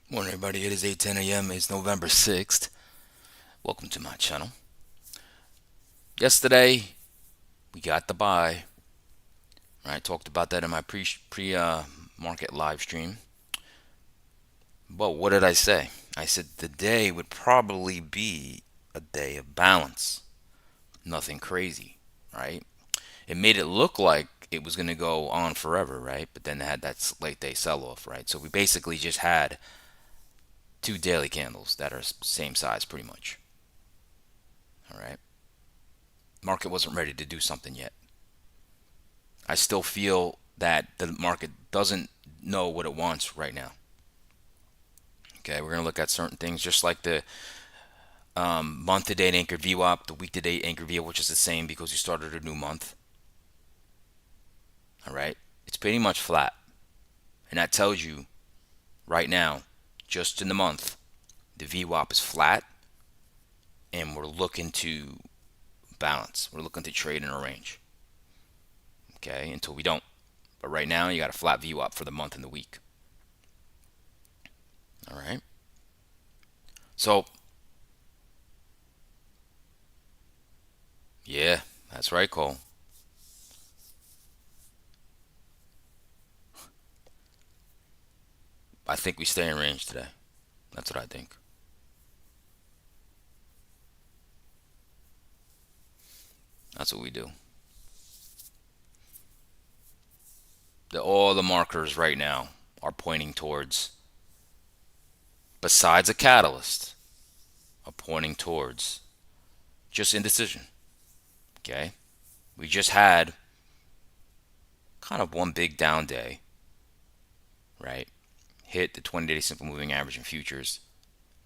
Morning, everybody. It is 8:10 a.m. It's November 6th. Welcome to my channel. Yesterday, we got the buy. I talked about that in my market live stream. But what did I say? I said the day would probably be a day of balance. Nothing crazy, right? It made it look like it was going to go on forever, right? But then they had that late day sell off, right? So we basically just had two daily candles that are same size pretty much. All right. Market wasn't ready to do something yet. I still feel that the market doesn't know what it wants right now. Okay, we're going to look at certain things just like the month to date anchor VWAP, the week to date anchor VWAP, which is the same because you started a new month. All right, it's pretty much flat. And that tells you right now, just in the month, the VWAP is flat and we're looking to balance. We're looking to trade in a range. Okay, until we don't. But right now, you got a flat VWAP for the month and the week. All right. So, yeah, that's right, Cole. I think we stay in range today. That's what I think. That's what we do. All the markers right now are pointing towards, besides a catalyst, are pointing towards just indecision. Okay? We just had kind of one big down day, right? Hit the 20-day simple moving average in futures,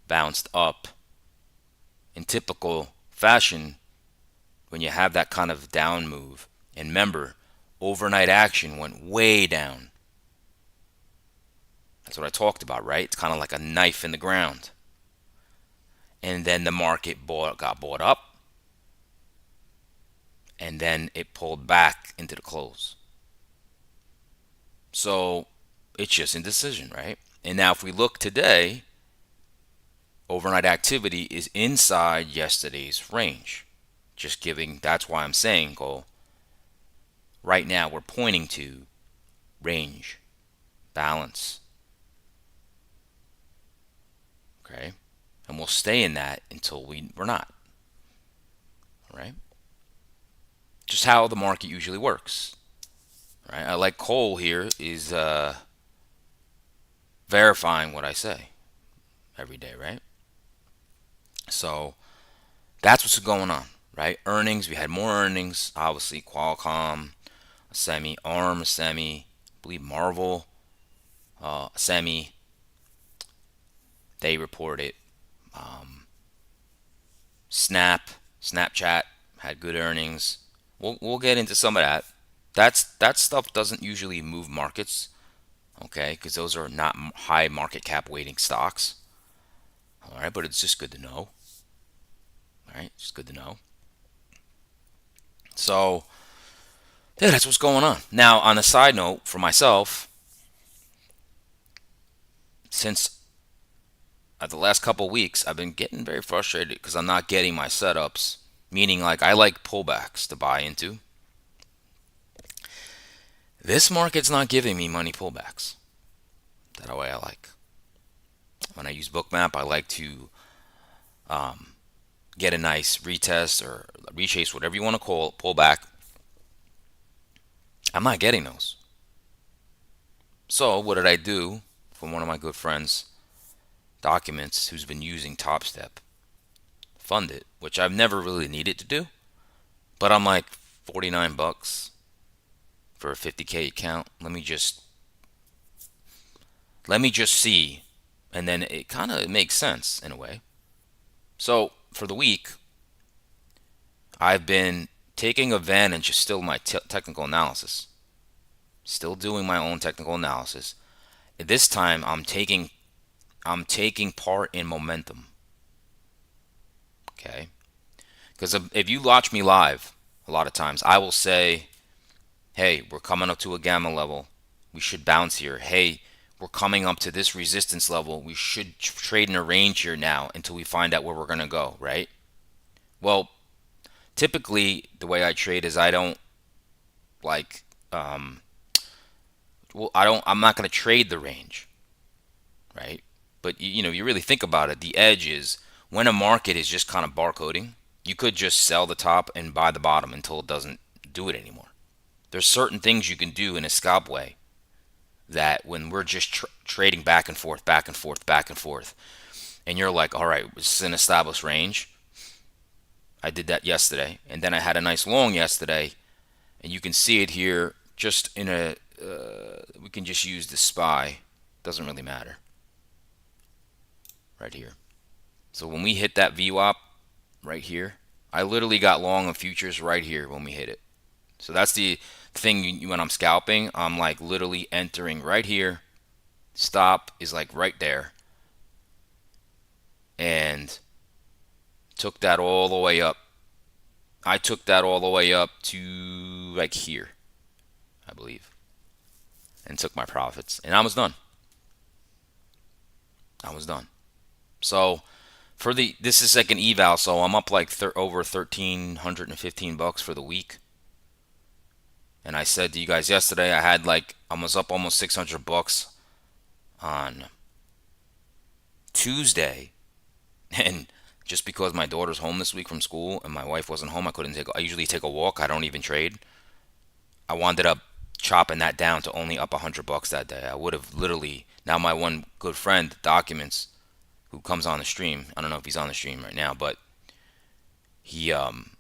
bounced up. In typical fashion, when you have that kind of down move, and remember, overnight action went way down. That's what I talked about, right? It's kind of like a knife in the ground. And then the market got bought up, and then it pulled back into the close. So it's just indecision, right? And now if we look today, overnight activity is inside yesterday's range. Just giving, that's why I'm saying, Cole, right now we're pointing to range, balance, okay? And we'll stay in that until we're not, all right? Just how the market usually works, right? I like Cole here is verifying what I say every day, right? So that's what's going on, right? Earnings, we had more earnings, obviously Qualcomm, a semi, ARM, a semi, I believe Marvel, a semi. They reported Snapchat had good earnings. We'll get into some of that. That stuff doesn't usually move markets, okay? Because those are not high market cap weighting stocks. All right, but it's just good to know. All right, just good to know. So yeah, that's what's going on. Now, on a side note, for myself, since the last couple of weeks, I've been getting very frustrated because I'm not getting my setups. Meaning, like I like pullbacks to buy into. This market's not giving me money pullbacks that way I like. When I use Bookmap, I like to get a nice retest or retrace, whatever you want to call it, pullback. I'm not getting those. So what did I do? From one of my good friends, Documents, who's been using Top Step, fund it, which I've never really needed to do. But I'm like, 49 bucks for a 50K account. Let me just see, and then it kind of makes sense in a way. So for the week, I've been taking advantage of still my technical analysis, still doing my own technical analysis. This time, I'm taking part in momentum. Okay, because if you watch me live, a lot of times I will say, "Hey, we're coming up to a gamma level. We should bounce here. Hey, we're coming up to this resistance level. We should trade in a range here now until we find out where we're going to go, right? Well, typically the way I trade is I don't like I'm not going to trade the range, right? But you really think about it, the edge is when a market is just kind of barcoding, you could just sell the top and buy the bottom until it doesn't do it anymore. There's certain things you can do in a scalp way that when we're just trading back and forth, back and forth, back and forth, and you're like, all right, this is an established range. I did that yesterday, and then I had a nice long yesterday, and you can see it here just in a, we can just use the SPY, doesn't really matter, right here. So when we hit that VWAP right here, I literally got long on futures right here when we hit it. So that's the thing when I'm scalping, I'm like literally entering right here. Stop is like right there. And took that all the way up. I took that all the way up to like here, I believe. And took my profits. And I was done. I was done. So for this is like an eval, so I'm up like over 1,315 bucks for the week. And I said to you guys yesterday, I was up almost 600 bucks on Tuesday, and just because my daughter's home this week from school and my wife wasn't home, I usually take a walk. I don't even trade. I wound up chopping that down to only up 100 bucks that day. I would have literally, now my one good friend, Documents, who comes on the stream, I don't know if he's on the stream right now, but he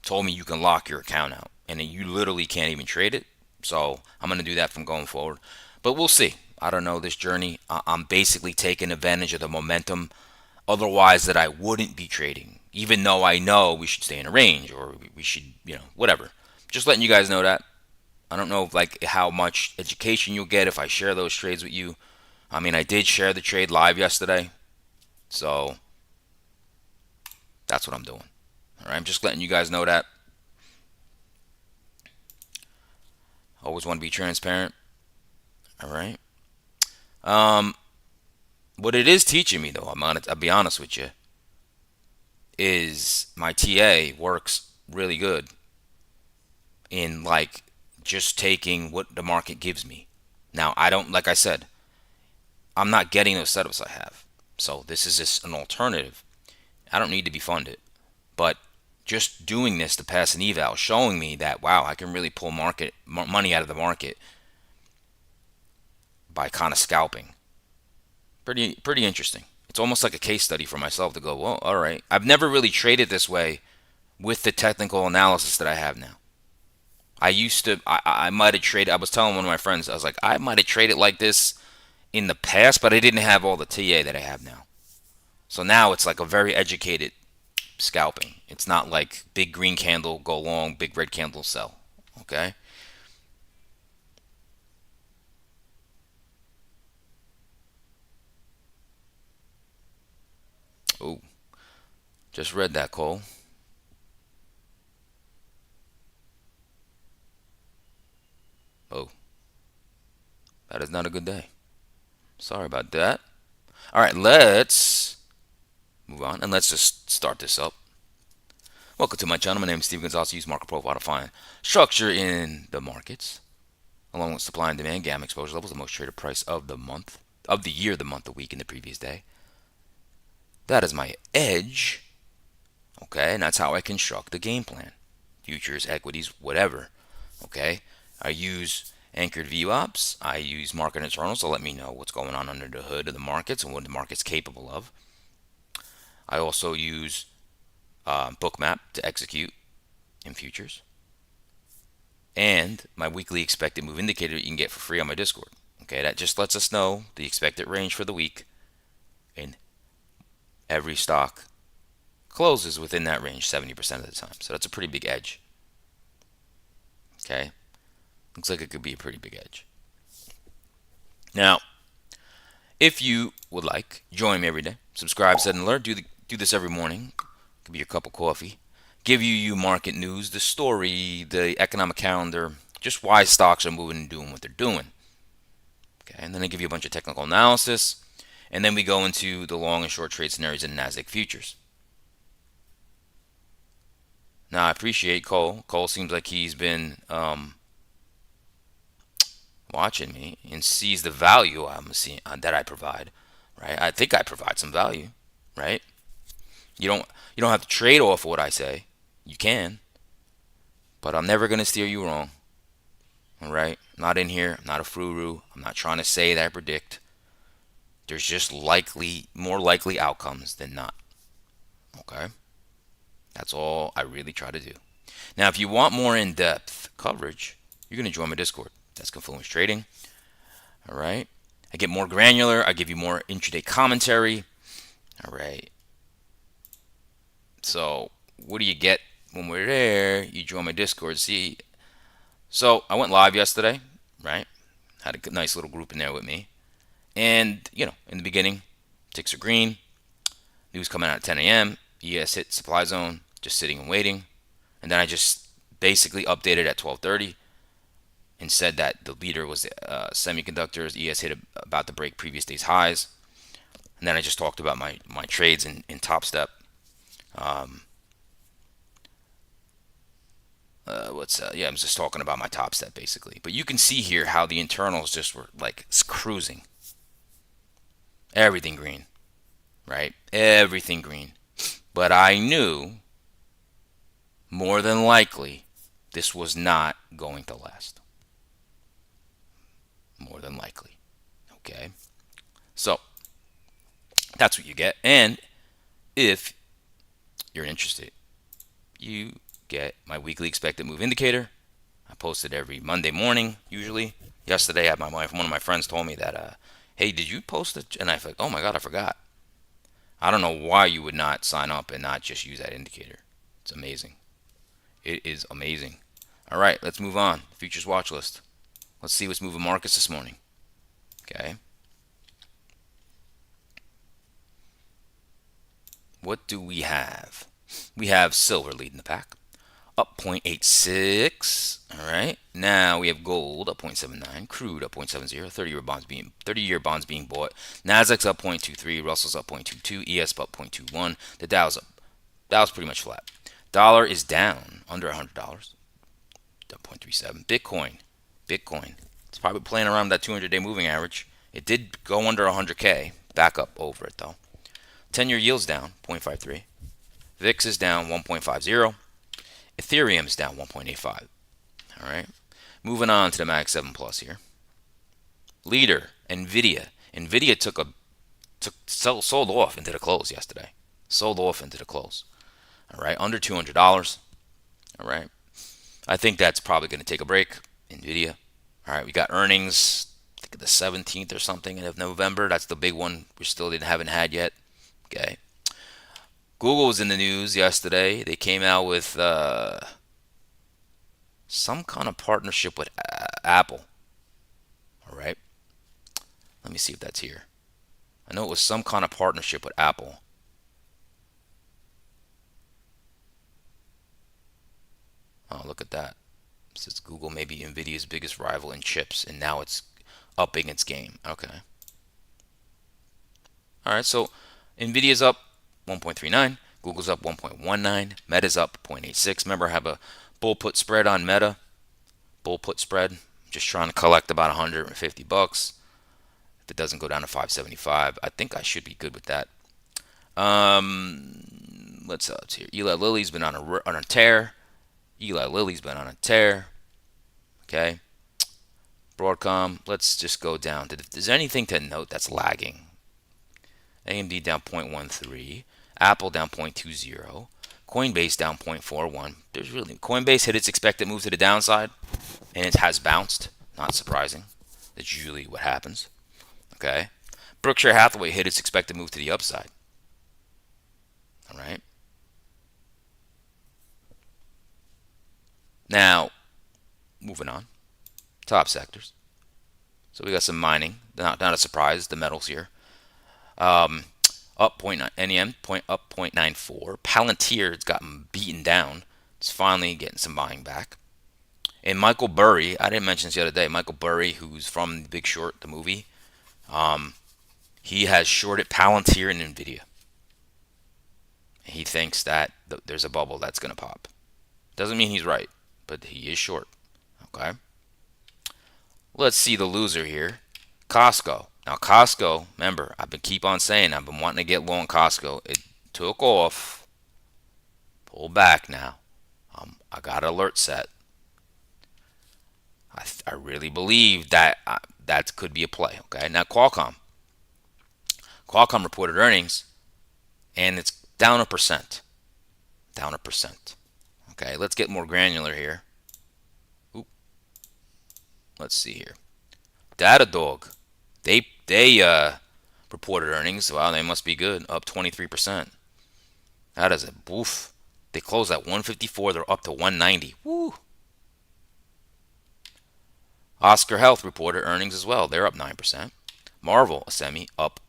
told me you can lock your account out and then you literally can't even trade it. So I'm going to do that from going forward. But we'll see. I don't know this journey. I'm basically taking advantage of the momentum. Otherwise, that I wouldn't be trading, even though I know we should stay in a range or we should, whatever. Just letting you guys know that. I don't know like how much education you'll get if I share those trades with you. I mean, I did share the trade live yesterday, so that's what I'm doing. All right, I'm just letting you guys know that. Always want to be transparent. All right. What it is teaching me, though, I'll be honest with you, is my TA works really good in like just taking what the market gives me. Now, I don't, like I said, I'm not getting those setups I have. So this is just an alternative. I don't need to be funded. But just doing this to pass an eval, showing me that, wow, I can really pull money out of the market by kind of scalping. Pretty interesting. It's almost like a case study for myself to go, well, all right. I've never really traded this way with the technical analysis that I have now. I might have traded, I was telling one of my friends, I was like, I might have traded like this in the past, but I didn't have all the TA that I have now. So now it's like a very educated scalping. It's not like big green candle, go long, big red candle, sell. Okay? Oh, just read that, Cole. Oh, that is not a good day. Sorry about that. All right, let's move on and let's just start this up. Welcome to my channel. My name is Steve Gonzalez. I use market profile to find structure in the markets, along with supply and demand, gamma exposure levels, the most traded price of the month, of the year, the month, the week, and the previous day. That is my edge. Okay, and that's how I construct the game plan. Futures, equities, whatever. Okay, I use anchored VWAPs. I use market internals to let me know what's going on under the hood of the markets and what the market's capable of. I also use Bookmap to execute in futures. And my weekly expected move indicator you can get for free on my Discord. Okay, that just lets us know the expected range for the week. And every stock closes within that range 70% of the time. So that's a pretty big edge. Okay, looks like it could be a pretty big edge. Now, if you would like, join me every day. Subscribe, set an alert. Do this every morning. Could be your cup of coffee. Give you market news, the story, the economic calendar, just why stocks are moving and doing what they're doing. Okay, and then I give you a bunch of technical analysis, and then we go into the long and short trade scenarios in Nasdaq futures. Now I appreciate Cole. Cole seems like he's been watching me and sees the value I'm seeing that I provide. Right? I think I provide some value. Right? You don't you don't have to trade off what I say. You can, but I'm never gonna steer you wrong. All right? I'm not in here. I'm not a frou-frou. I'm not trying to say that I predict. There's just more likely outcomes than not. Okay? That's all I really try to do. Now, if you want more in-depth coverage, you're going to join my Discord. That's Confluence Trading. All right? I get more granular. I give you more intraday commentary. All right? So, what do you get when we're there? You join my Discord. See, so I went live yesterday, right? Had a nice little group in there with me. And, in the beginning, ticks are green. News coming out at 10 a.m. ES hit supply zone, just sitting and waiting. And then I just basically updated at 12:30 and said that the leader was semiconductors. ES hit about to break previous day's highs. And then I just talked about my trades in Top Step. I'm just talking about my Top Step basically. But you can see here how the internals just were like cruising. Everything green, right? Everything green. But I knew more than likely this was not going to last. More than likely. Okay? So, that's what you get. And if you're interested, you get my weekly expected move indicator. I post it every Monday morning, usually. Yesterday, one of my friends told me that, hey, did you post it? And I thought, oh my God, I forgot. I don't know why you would not sign up and not just use that indicator. It's amazing. It is amazing. All right, let's move on. Futures watch list. Let's see what's moving markets this morning. Okay. What do we have? We have silver leading the pack, up 0.86. All right. Now we have gold up 0.79, crude up 0.70, 30-year bonds being bought. Nasdaq's up 0.23, Russell's up 0.22, ES up 0.21. The Dow's up. Dow's pretty much flat. Dollar is down under $100, down 0.37. Bitcoin. It's probably playing around that 200-day moving average. It did go under 100K, back up over it though. 10-year yield's down 0.53. VIX is down 1.50. Ethereum is down 1.85. All right. Moving on to the Mag 7 Plus here. Leader, Nvidia. Nvidia sold off into the close yesterday. Sold off into the close. All right, under $200. All right. I think that's probably going to take a break. Nvidia. All right, we got earnings. I think the 17th or something of November. That's the big one we still haven't had yet. Okay. Google was in the news yesterday. They came out with some kind of partnership with Apple. All right. Let me see if that's here. I know it was some kind of partnership with Apple. Oh, look at that. It says Google may be Nvidia's biggest rival in chips, and now it's upping its game. Okay. All right, so Nvidia's up 1.39, Google's up 1.19, Meta's up 0.86. Remember, I have a bull put spread on Meta. Bull put spread. Just trying to collect about $150. If it doesn't go down to 575, I think I should be good with that. Let's see here. Eli Lilly's been on a tear. Okay. Broadcom. Let's just go down to. Is there anything to note that's lagging? AMD down 0.13. Apple down 0.20. Coinbase down 0.41. Coinbase hit its expected move to the downside, and it has bounced. Not surprising. That's usually what happens. Okay. Berkshire Hathaway hit its expected move to the upside. All right. Now, moving on. Top sectors. So we got some mining. Not a surprise. The metals here. Up 0.9. NEM up 0.94. Palantir's gotten beaten down. It's finally getting some buying back. And Michael Burry, I didn't mention this the other day. Michael Burry, who's from The Big Short, the movie, he has shorted Palantir and Nvidia. He thinks that there's a bubble that's going to pop. Doesn't mean he's right, but he is short. Okay. Let's see the loser here. Costco. Now Costco, remember, keep on saying I've been wanting to get long Costco. It took off. Pull back now. I got an alert set. I really believe that that could be a play. Okay. Now Qualcomm. Qualcomm reported earnings, and it's down a percent. Down a percent. Okay. Let's get more granular here. Oop. Let's see here. Datadog. They reported earnings. Wow, they must be good. Up 23%. That is a boof. They closed at 154. They're up to 190. Woo. Oscar Health reported earnings as well. They're up 9%. Marvel, a semi, up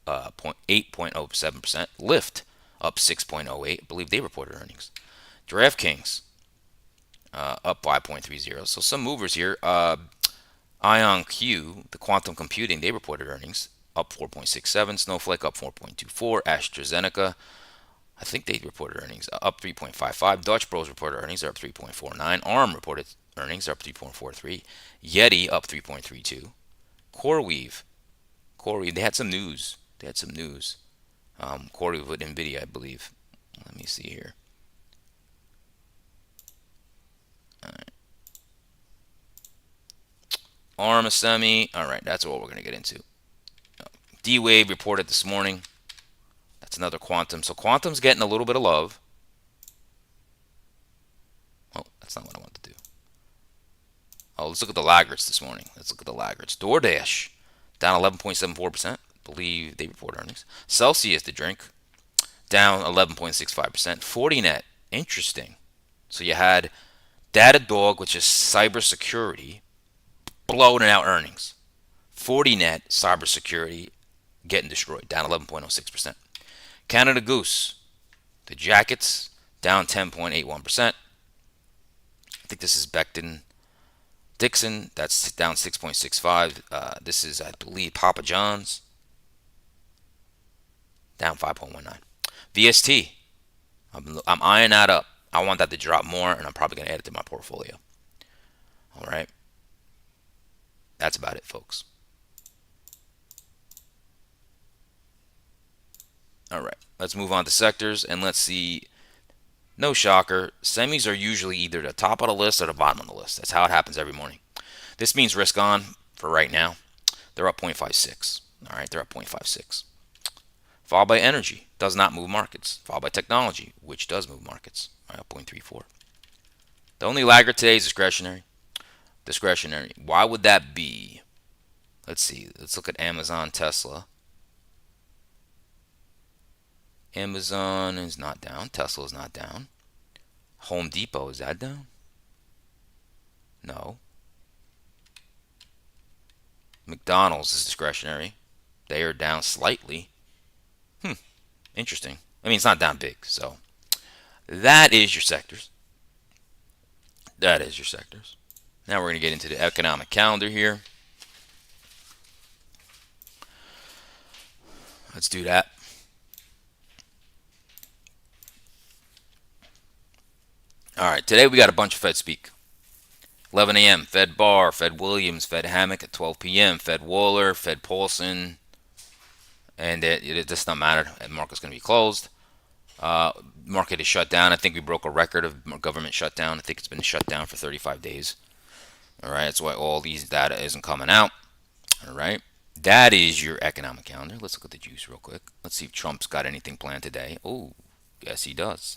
8.07%. Lyft, up 6.08. I believe they reported earnings. DraftKings, up 5.30. So some movers here. IonQ, the quantum computing, they reported earnings, up 4.67. Snowflake, up 4.24. AstraZeneca, I think they reported earnings, up 3.55. Dutch Bros reported earnings, they're up 3.49. ARM reported earnings, they're up 3.43. Yeti, up 3.32. CoreWeave, they had some news. CoreWeave with NVIDIA, I believe. Let me see here. All right. ARM, a semi. All right, that's what we're going to get into. D-Wave reported this morning. That's another quantum. So quantum's getting a little bit of love. Oh, that's not what I want to do. Oh, let's look at the laggards this morning. DoorDash, down 11.74%. Believe they report earnings. Celsius, the drink, down 11.65%. Fortinet, interesting. So you had Datadog, which is cybersecurity, blowing out earnings. Fortinet, cybersecurity, getting destroyed, down 11.06%. Canada Goose, the jackets, down 10.81%. I think this is Becton Dixon, that's down 6.65. This is, I believe, Papa John's, down 5.19. VST, I'm eyeing that up. I want that to drop more, and I'm probably going to add it to my portfolio. All right. That's about it, folks. All right. Let's move on to sectors, and let's see. No shocker, semis are usually either the top of the list or the bottom of the list. That's how it happens every morning. This means risk on for right now. They're up 0.56. All right, they're up 0.56. Followed by energy, does not move markets. Followed by technology, which does move markets. All right, up 0.34. The only laggard today is discretionary. Discretionary. Why would that be? Let's see. Let's look at Amazon, Tesla. Amazon is not down. Tesla is not down. Home Depot, is that down? No. McDonald's is discretionary. They are down slightly. Interesting. I mean, it's not down big. So that is your sectors. That is your sectors. Now we're going to get into the economic calendar here. Let's do that. All right, today we got a bunch of Fed speak. 11 a.m. Fed Barr, Fed Williams, Fed Hammock at 12 p.m. Fed Waller, Fed Paulson, and it does not matter. The market's going to be closed. Market is shut down. I think we broke a record of government shutdown. I think it's been shut down for 35 days. All right, that's why all these data isn't coming out. All right, that is your economic calendar. Let's look at the juice real quick. Let's see if Trump's got anything planned today. Oh, yes, he does.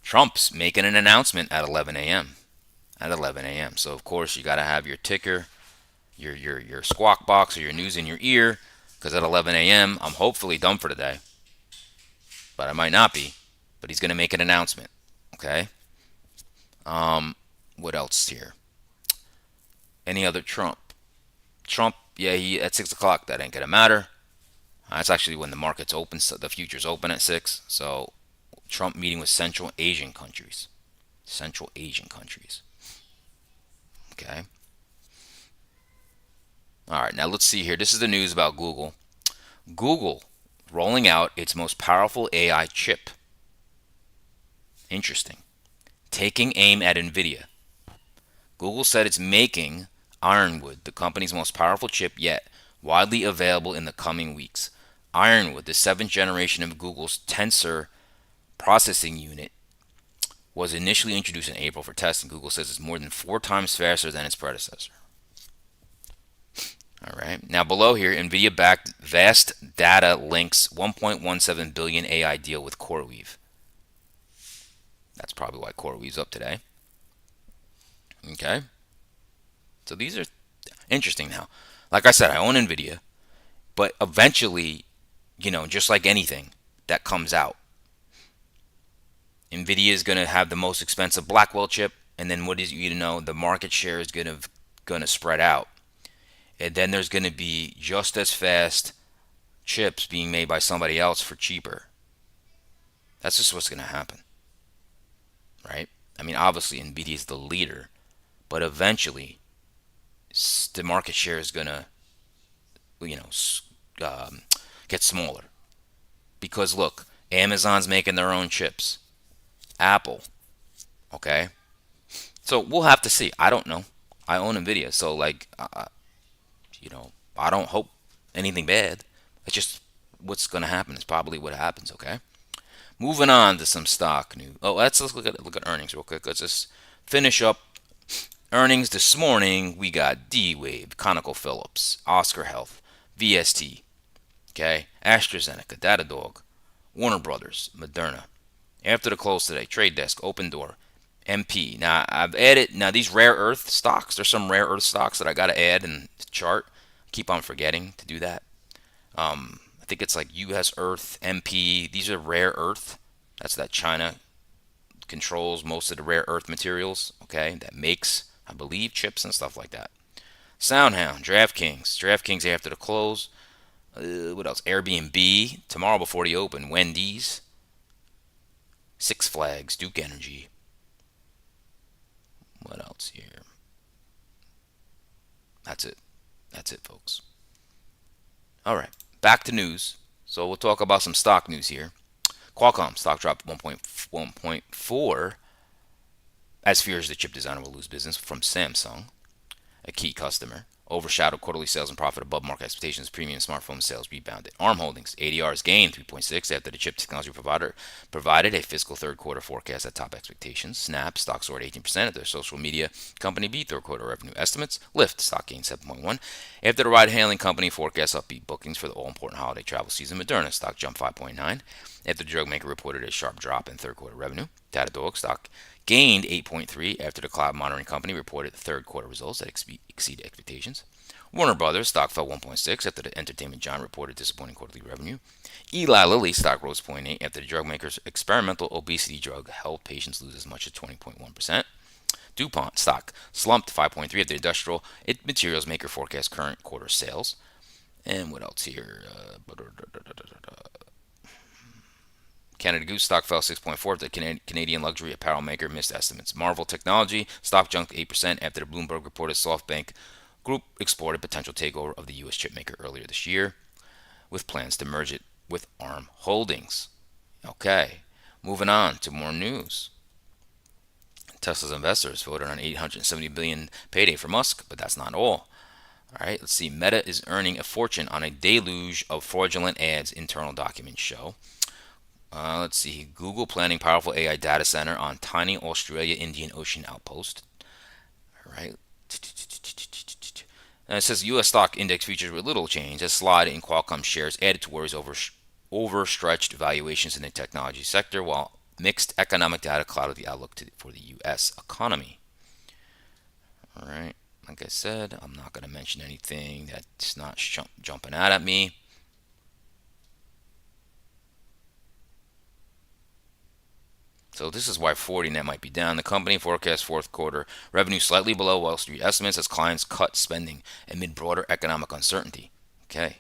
Trump's making an announcement at 11 a.m. At 11 a.m. So of course you got to have your ticker, your squawk box, or your news in your ear, because at 11 a.m. I'm hopefully done for today, but I might not be. But he's going to make an announcement. Okay. What else here? Any other Trump? Trump, yeah, he at 6 o'clock. That ain't gonna matter. That's actually when the market's open. So the futures open at 6. So Trump meeting with Central Asian countries. Central Asian countries. Okay. All right, now let's see here. This is the news about Google. Google rolling out its most powerful AI chip. Interesting. Taking aim at Nvidia. Google said it's making Ironwood, the company's most powerful chip yet, widely available in the coming weeks. Ironwood, the seventh generation of Google's Tensor processing unit, was initially introduced in April for testing. Google says it's more than 4 times faster than its predecessor. All right. Now below here, Nvidia backed Vast Data Link's 1.17 billion AI deal with CoreWeave. That's probably why CoreWeave's up today. Okay. So these are interesting now. Like I said, I own Nvidia, but eventually, just like anything that comes out, Nvidia is going to have the most expensive Blackwell chip, and then what is the market share is going to spread out, and then there's going to be just as fast chips being made by somebody else for cheaper. That's just what's going to happen, right? I mean, obviously Nvidia is the leader, but eventually the market share is going to, you know, get smaller because look, Amazon's making their own chips, Apple, okay. So we'll have to see. I don't know. I own Nvidia, so I don't hope anything bad. It's just what's going to happen is probably what happens. Okay. Moving on to some stock news. Oh, let's look at earnings real quick. Let's just finish up earnings this morning. We got D-Wave, ConocoPhillips, Oscar Health, VST, okay, AstraZeneca, Datadog, Warner Brothers, Moderna. After the close today, Trade Desk, Open Door, MP. Now I've added these rare earth stocks. There's some rare earth stocks that I got to add in the chart. Keep on forgetting to do that. I think it's like U.S. Earth, MP. These are rare earth. That's that China controls most of the rare earth materials. Okay, that makes, I believe, chips and stuff like that. SoundHound, DraftKings after the close. What else? Airbnb tomorrow before the open. Wendy's, Six Flags, Duke Energy. What else here? That's it. That's it, folks. All right, back to news. So we'll talk about some stock news here. Qualcomm stock dropped 1.4 as fears the chip designer will lose business from Samsung, a key customer. Overshadowed quarterly sales and profit above market expectations. Premium smartphone sales rebounded. ARM Holdings ADRs gained 3.6 after the chip technology provider provided a fiscal third quarter forecast that topped expectations. Snap stock soared 18% after their social media company beat third quarter revenue estimates. Lyft stock gained 7.1 after the ride-hailing company forecast upbeat bookings for the all-important holiday travel season. Moderna stock jumped 5.9 after the drug maker reported a sharp drop in third quarter revenue. Datadog stock gained 8.3 after the cloud monitoring company reported third quarter results that exceeded expectations. Warner Brothers stock fell 1.6 after the entertainment giant reported disappointing quarterly revenue. Eli Lilly stock rose 0.8 after the drug maker's experimental obesity drug helped patients lose as much as 20.1%. DuPont stock slumped 5.3 after the industrial materials maker forecast current quarter sales. And what else here? Canada Goose stock fell 6.4 after the Canadian luxury apparel maker missed estimates. Marvell Technology stock jumped 8% after the Bloomberg reported SoftBank Group explored a potential takeover of the U.S. chipmaker earlier this year, with plans to merge it with ARM Holdings. Okay, moving on to more news. Tesla's investors voted on $870 billion payday for Musk, but that's not all. All right, let's see. Meta is earning a fortune on a deluge of fraudulent ads, internal documents show. Let's see. Google planning powerful AI data center on tiny Australia Indian Ocean outpost. All right. And it says U.S. stock index futures with little change. A slide in Qualcomm shares added to worries over overstretched valuations in the technology sector, while mixed economic data clouded the outlook for the U.S. economy. All right. Like I said, I'm not going to mention anything that's not jumping out at me. So this is why Fortinet might be down. The company forecasts fourth quarter revenue slightly below Wall Street estimates as clients cut spending amid broader economic uncertainty. Okay.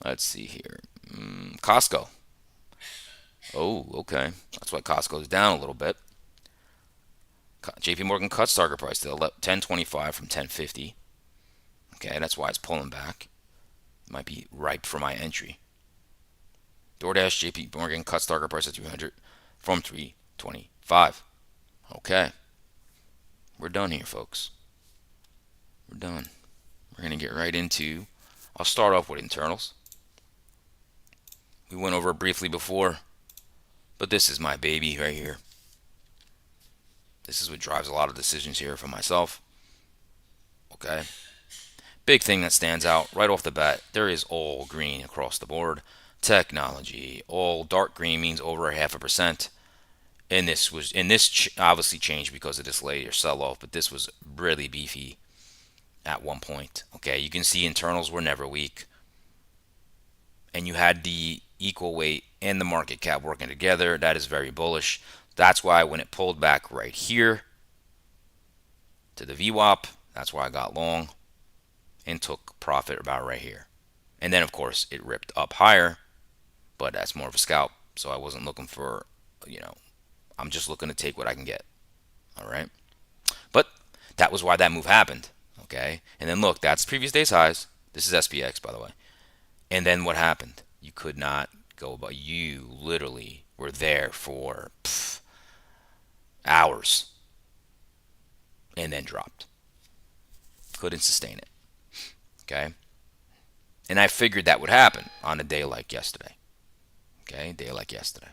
Let's see here. Costco. Oh, okay. That's why Costco's down a little bit. JP Morgan cuts target price to 1025 from 1050. Okay, that's why it's pulling back. Might be ripe for my entry. DoorDash, JP Morgan cuts target price at 300 from 325. Okay, we're done here, folks. We're done. We're going to get right into, I'll start off with internals. We went over it briefly before, but this is my baby right here. This is what drives a lot of decisions here for myself. Okay. Big thing that stands out right off the bat, there is all green across the board. Technology, all dark green means over 0.5%. And this obviously changed because of this later sell-off, but this was really beefy at one point. Okay, you can see internals were never weak, and you had the equal weight and the market cap working together. That is very bullish. That's why when it pulled back right here to the VWAP, that's why I got long and took profit about right here. And then of course it ripped up higher, but that's more of a scalp, so I wasn't looking for, I'm just looking to take what I can get. All right, but that was why that move happened. Okay, and then look, that's previous day's highs. This is SPX, by the way. And then what happened? You could not go, but you literally were there for hours and then dropped. Couldn't sustain it. Okay, and I figured that would happen on a day like yesterday. Okay, day like yesterday.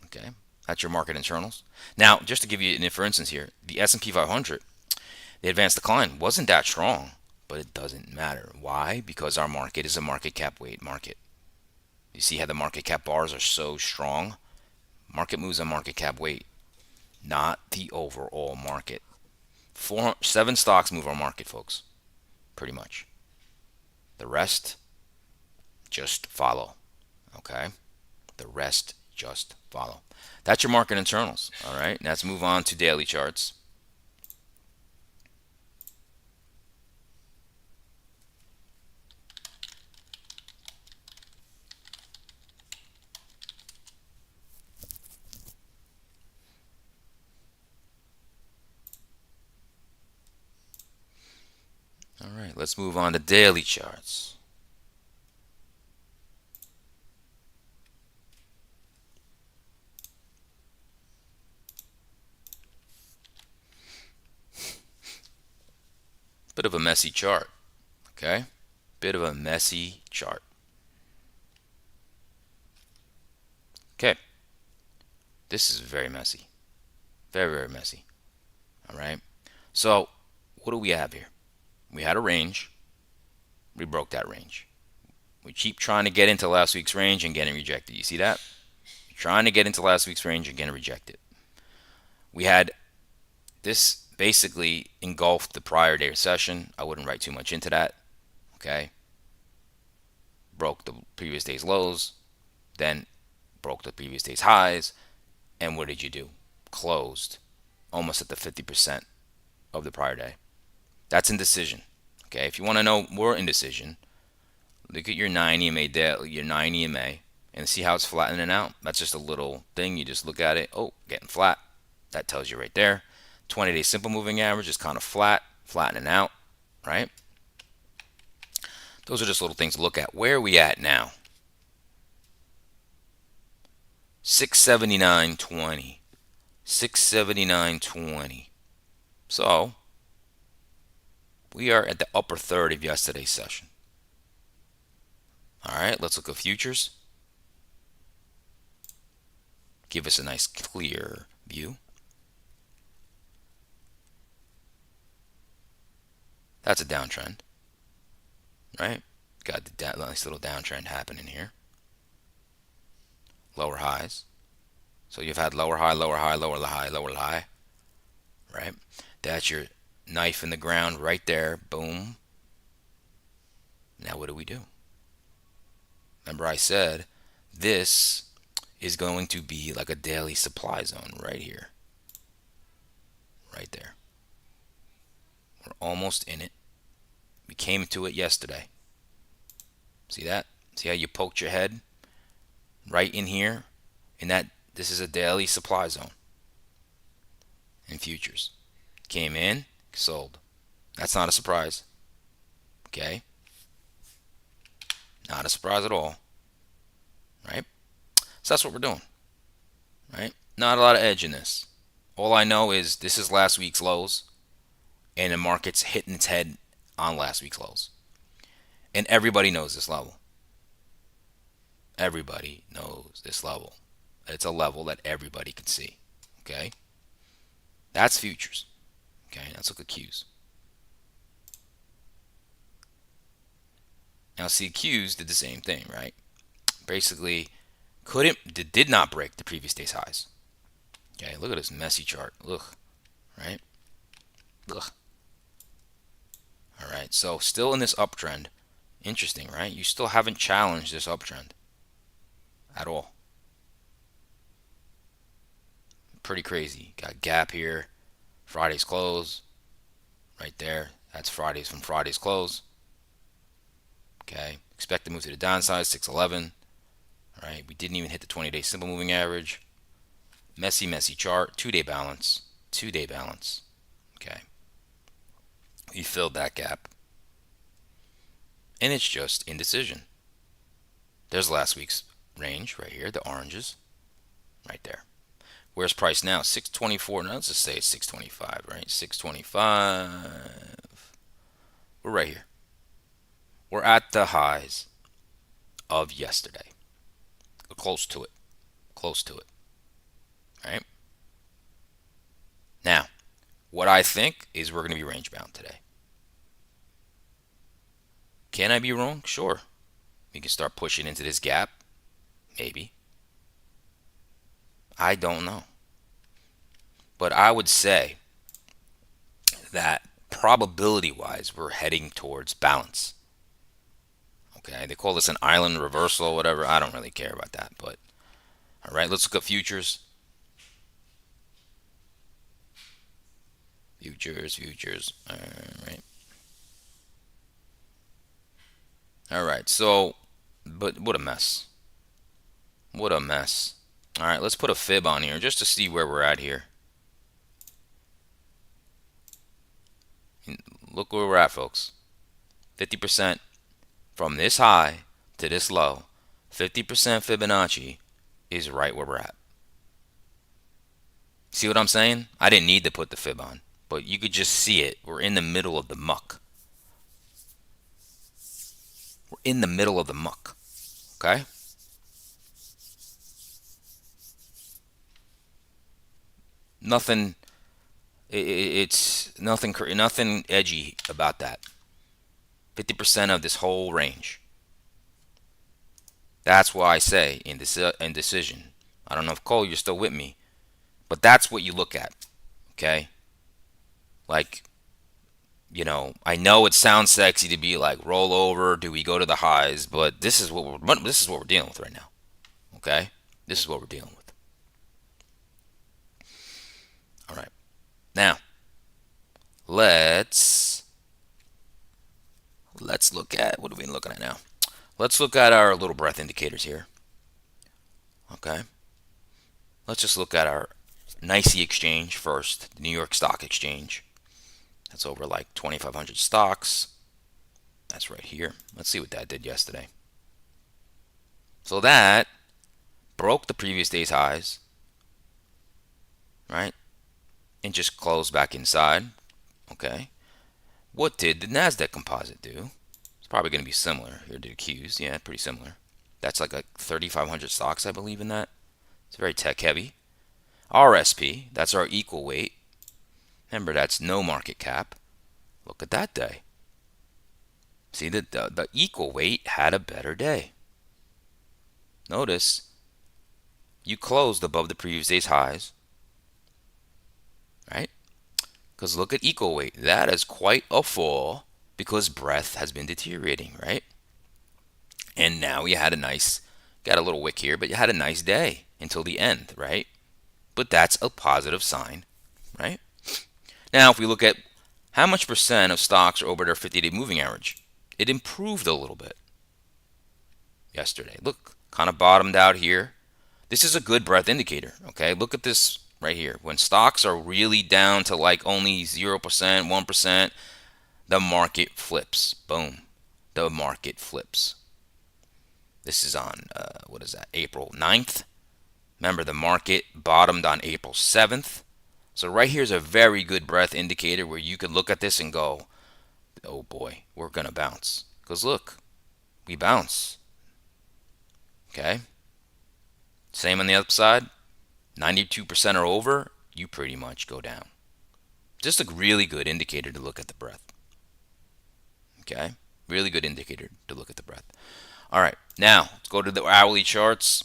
Okay, that's your market internals. Now, just to give you for instance here, the S&P 500, the advanced decline wasn't that strong, but it doesn't matter. Why? Because our market is a market cap weight market. You see how the market cap bars are so strong? Market moves on market cap weight, not the overall market. 7 stocks move our market, folks. Pretty much. The rest just follow. Okay? The rest just follow. That's your market internals. All right? Now let's move on to daily charts. All right, let's move on to daily charts. Bit of a messy chart. Okay? Bit of a messy chart. Okay. This is very messy. Very, very messy. All right. So, what do we have here? We had a range. We broke that range. We keep trying to get into last week's range and getting rejected. You see that? Trying to get into last week's range and getting rejected. We had this basically engulfed the prior day session. I wouldn't write too much into that. Okay. Broke the previous day's lows, then broke the previous day's highs, and what did you do? Closed almost at the 50% of the prior day. That's indecision. Okay, if you want to know more indecision, look at your 9 EMA your 9 EMA and see how it's flattening out. That's just a little thing. You just look at it. Oh, getting flat. That tells you right there. 20-day simple moving average is kind of flat, flattening out, right? Those are just little things to look at. Where are we at now? 679.20. 679.20. So, we are at the upper third of yesterday's session. All right, let's look at futures. Give us a nice clear view. That's a downtrend, right? Got the nice little downtrend happening here. Lower highs. So you've had lower high, lower high, lower high, lower high, right? That's your knife in the ground right there. Boom. Now what do we do? Remember I said this is going to be like a daily supply zone right here. Right there. We're almost in it. We came to it yesterday. See that? See how you poked your head right in here? And that this is a daily supply zone in futures. Came in, sold. That's not a surprise. Okay? Not a surprise at all. Right? So that's what we're doing. Right? Not a lot of edge in this. All I know is this is last week's lows, and the market's hitting its head on last week's lows. And everybody knows this level. Everybody knows this level. It's a level that everybody can see. Okay? That's futures. Okay? Let's look at Qs. Now, see, Qs did the same thing, right? Basically, did not break the previous day's highs. Okay, look at this messy chart. Ugh, right? Ugh. All right, so still in this uptrend. Interesting, right? You still haven't challenged this uptrend at all. Pretty crazy. Got gap here. Friday's close. Right there. That's Friday's from Friday's close. Okay. Expect to move to the downside, 611. All right. We didn't even hit the 20-day simple moving average. Messy, messy chart. 2-day balance. 2-day balance. Okay. We filled that gap. And it's just indecision. There's last week's range right here, the oranges. Right there. Where's price now? 624. Now let's just say it's 625, right? 625. We're right here. We're at the highs of yesterday. Close to it. Close to it. Right? Now, what I think is we're going to be range bound today. Can I be wrong? Sure. We can start pushing into this gap. Maybe. I don't know. But I would say that probability wise, we're heading towards balance. Okay, they call this an island reversal, whatever. I don't really care about that. But all right, let's look at futures. Futures. All right. All right. So, but what a mess. What a mess. All right, let's put a fib on here just to see where we're at here. Look where we're at, folks. 50% from this high to this low. 50% Fibonacci is right where we're at. See what I'm saying? I didn't need to put the fib on, but you could just see it. We're in the middle of the muck. We're in the middle of the muck. Okay? Nothing. It's nothing edgy about that. 50% of this whole range. That's why I say indecision. I don't know if Cole, you're still with me, but that's what you look at. Okay? Like, I know it sounds sexy to be like roll over, do we go to the highs, but this is what we're dealing with right now. Okay? This is what we're dealing with. All right. Now, let's look at what are we looking at now? Let's look at our little breath indicators here. Okay? Let's just look at our NYSE exchange first, the New York Stock Exchange. That's over like 2,500 stocks. That's right here. Let's see what that did yesterday. So that broke the previous day's highs, right? And just closed back inside. Okay. What did the NASDAQ composite do? It's probably going to be similar here to the Qs. Yeah, pretty similar. That's like 3,500 stocks, I believe, in that. It's very tech heavy. RSP, that's our equal weight. Remember, that's no market cap. Look at that day. See, the equal weight had a better day. Notice, you closed above the previous day's highs. Right? Because look at equal weight. That is quite a fall because breadth has been deteriorating, right? And now you had got a little wick here, but you had a nice day until the end, right? But that's a positive sign, right? Now, if we look at how much percent of stocks are over their 50-day moving average, it improved a little bit. yesterday. Look, kind of bottomed out here. This is a good breadth indicator. Okay, look at this right here. When stocks are really down to like only 0%, 1%, the market flips. Boom. The market flips. This is on, what is that, April 9th. Remember, the market bottomed on April 7th. So right here is a very good breadth indicator where you could look at this and go, oh boy, we're going to bounce. Because look, we bounce. Okay. Same on the other side. 92% or over, you pretty much go down. Just a really good indicator to look at the breadth. Okay. Really good indicator to look at the breadth. All right. Now, let's go to the hourly charts.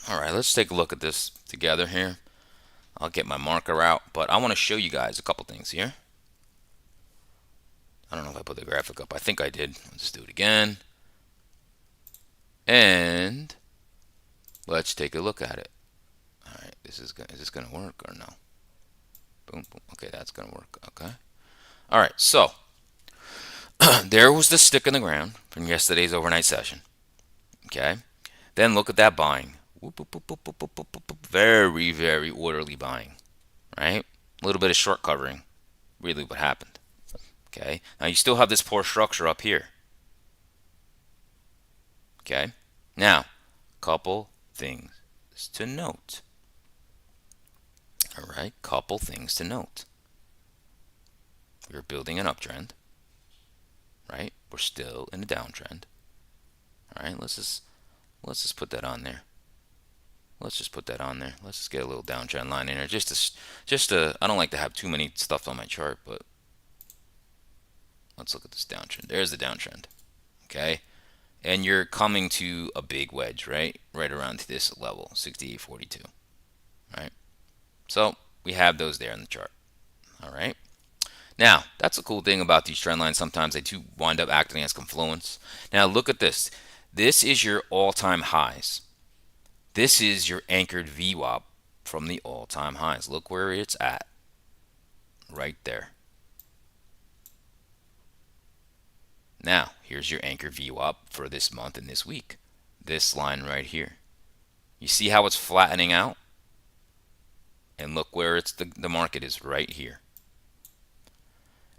All right, let's take a look at this together here. I'll get my marker out, but I want to show you guys a couple things here. I don't know if I put the graphic up. I think I did. Let's do it again. And let's take a look at it. All right, is this gonna work or no? Boom, boom. Okay, that's gonna work. Okay. All right, so there was the stick in the ground from yesterday's overnight session. Okay. Then look at that buying. Whoop, whoop, whoop, whoop, whoop, whoop, whoop. Very, very orderly buying. Right? A little bit of short covering. Really what happened. Okay. Now you still have this poor structure up here. Okay. Now, couple things to note. All right. Couple things to note. We're building an uptrend. Right? We're still in a downtrend. All right. Let's just put that on there. Let's just put that on there. Let's just get a little downtrend line in there. I don't like to have too many stuff on my chart, but let's look at this downtrend. There's the downtrend. Okay. And you're coming to a big wedge, right? Right around this level, 68.42. Right? So we have those there in the chart. All right. Now, that's the cool thing about these trend lines. Sometimes they do wind up acting as confluence. Now, look at this. This is your all-time highs. This is your anchored VWAP from the all-time highs. Look where it's at. Right there. Now, here's your anchor VWAP for this month and this week. This line right here. You see how it's flattening out? And look where the market is right here.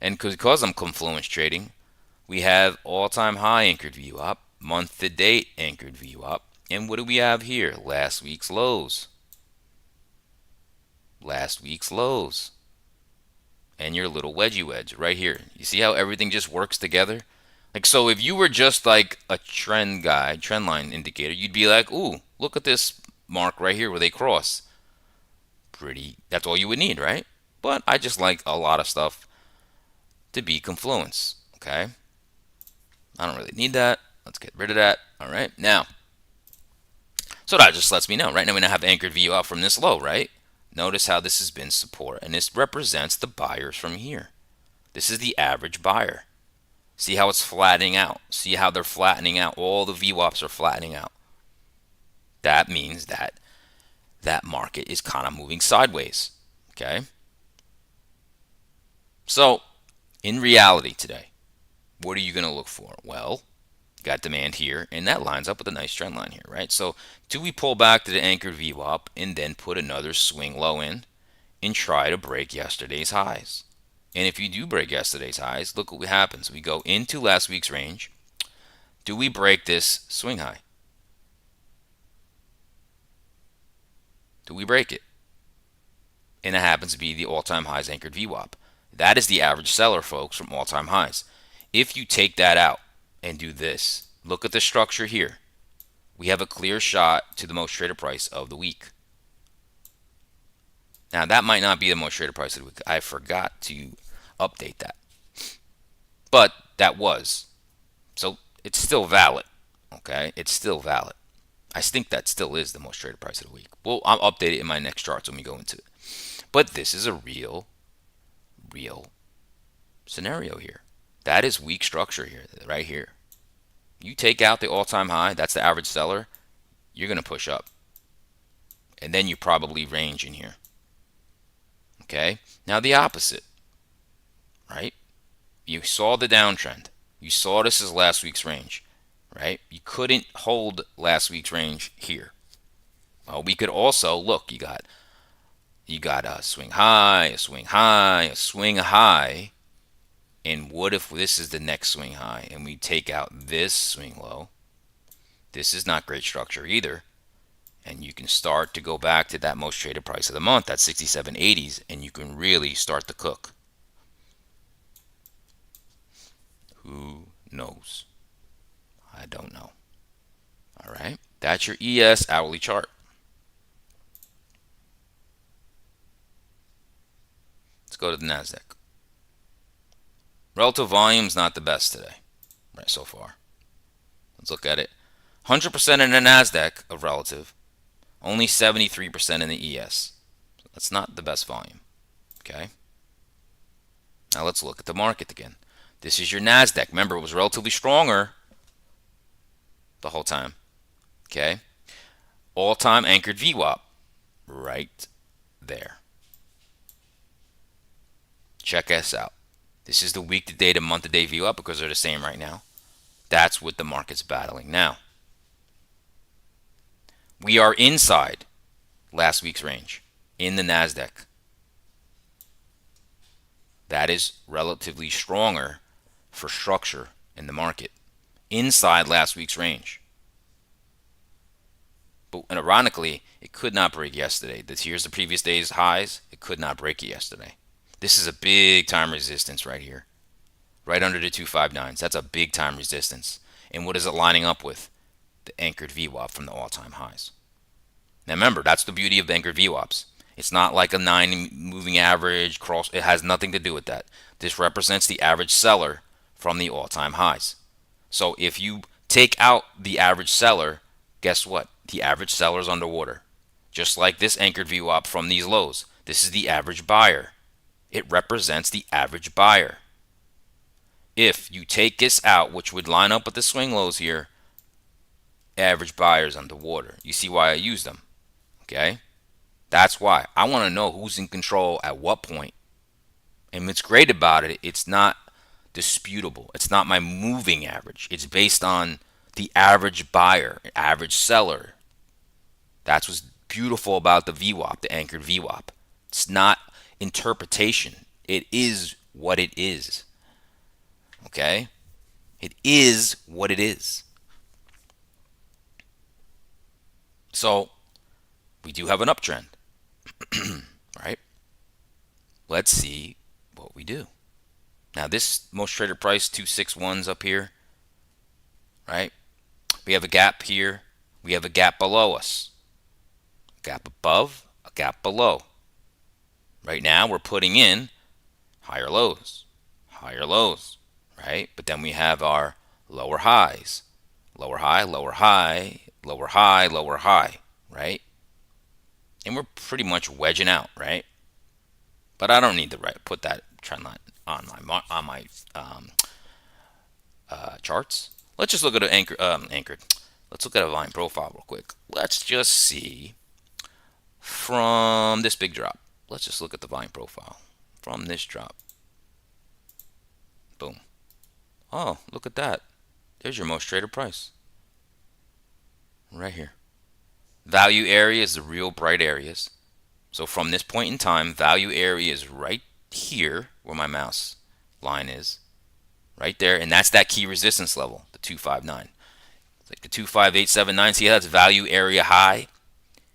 And because I'm confluence trading, we have all-time high anchored VWAP, month-to-date anchored VWAP, and what do we have here? Last week's lows. Last week's lows. And your little wedgie wedge right here. You see how everything just works together? Like, so if you were just like a trend guy, trend line indicator, you'd be like, ooh, look at this mark right here where they cross. Pretty, that's all you would need, right? But I just like a lot of stuff to be confluence, okay? I don't really need that. Let's get rid of that. All right, now, so that just lets me know. Right now, we now have anchored VWAP from this low, right? Notice how this has been support, and this represents the buyers from here. This is the average buyer. See how it's flattening out. See how they're flattening out. All the VWAPs are flattening out. That means that that market is kind of moving sideways, okay? So, in reality today, what are you going to look for? Well, got demand here, and that lines up with a nice trend line here, right? So do we pull back to the anchored VWAP and then put another swing low in and try to break yesterday's highs? And if you do break yesterday's highs, look what happens. We go into last week's range. Do we break this swing high? Do we break it? And it happens to be the all-time highs anchored VWAP. That is the average seller, folks, from all-time highs. If you take that out and do this, look at the structure here. We have a clear shot to the most traded price of the week. Now, that might not be the most traded price of the week. I forgot to update that. But that was. So it's still valid. Okay? It's still valid. I think that still is the most traded price of the week. Well, I'll update it in my next charts when we go into it. But this is a real scenario here. That is weak structure here, right here. You take out the all-time high, that's the average seller, you're going to push up. And then you probably range in here. Okay? Now the opposite, right? You saw the downtrend. You saw this as last week's range, right? You couldn't hold last week's range here. Well, we could also, look, you got a swing high, a swing high, a swing high. And what if this is the next swing high and we take out this swing low? This is not great structure either. And you can start to go back to that most traded price of the month, that 67.80s, and you can really start to cook. Who knows? I don't know. All right, that's your ES hourly chart. Let's go to the NASDAQ. Relative volume's not the best today, right, so far. Let's look at it. 100% in the NASDAQ of relative, only 73% in the ES. That's not the best volume, okay? Now let's look at the market again. This is your NASDAQ. Remember, it was relatively stronger the whole time, okay? All-time anchored VWAP, right there. Check us out. This is the week-to-day to month-to-day VWAP because they're the same right now. That's what the market's battling now. We are inside last week's range in the NASDAQ. That is relatively stronger for structure in the market. Inside last week's range. But and ironically, it could not break yesterday. Here's the previous day's highs. It could not break it yesterday. This is a big time resistance right here. Right under the 259s. That's a big time resistance. And what is it lining up with? The anchored VWAP from the all-time highs. Now remember, that's the beauty of anchored VWAPs. It's not like a 9 moving average cross. It has nothing to do with that. This represents the average seller from the all-time highs. So if you take out the average seller, guess what? The average seller is underwater. Just like this anchored VWAP from these lows. This is the average buyer. It represents the average buyer. If you take this out, which would line up with the swing lows here, average buyers underwater. You see why I use them, okay? That's why. I want to know who's in control at what point. And what's great about it, it's not disputable. It's not my moving average. It's based on the average buyer, average seller. That's what's beautiful about the VWAP, the anchored VWAP. It's not interpretation. It is what it is. Okay? It is what it is. So, we do have an uptrend. Right? Let's see what we do. Now, this most traded price, 261's up here. Right? We have a gap here. We have a gap below us. A gap above, a gap below. Right now, we're putting in higher lows. Higher lows. Right? But then we have our lower highs. Lower high, lower high, lower high, lower high. Right? And we're pretty much wedging out, right? But I don't need to put that trend line on my charts. Let's just look at an anchored. Let's look at a volume profile real quick. Let's just see from this big drop. Let's just look at the volume profile from this drop. Boom. Oh, look at that. There's your most traded price. Right here. Value area is the real bright areas. So from this point in time, value area is right here where my mouse line is. Right there. And that's that key resistance level, the 259. It's like the 25879. See how that's value area high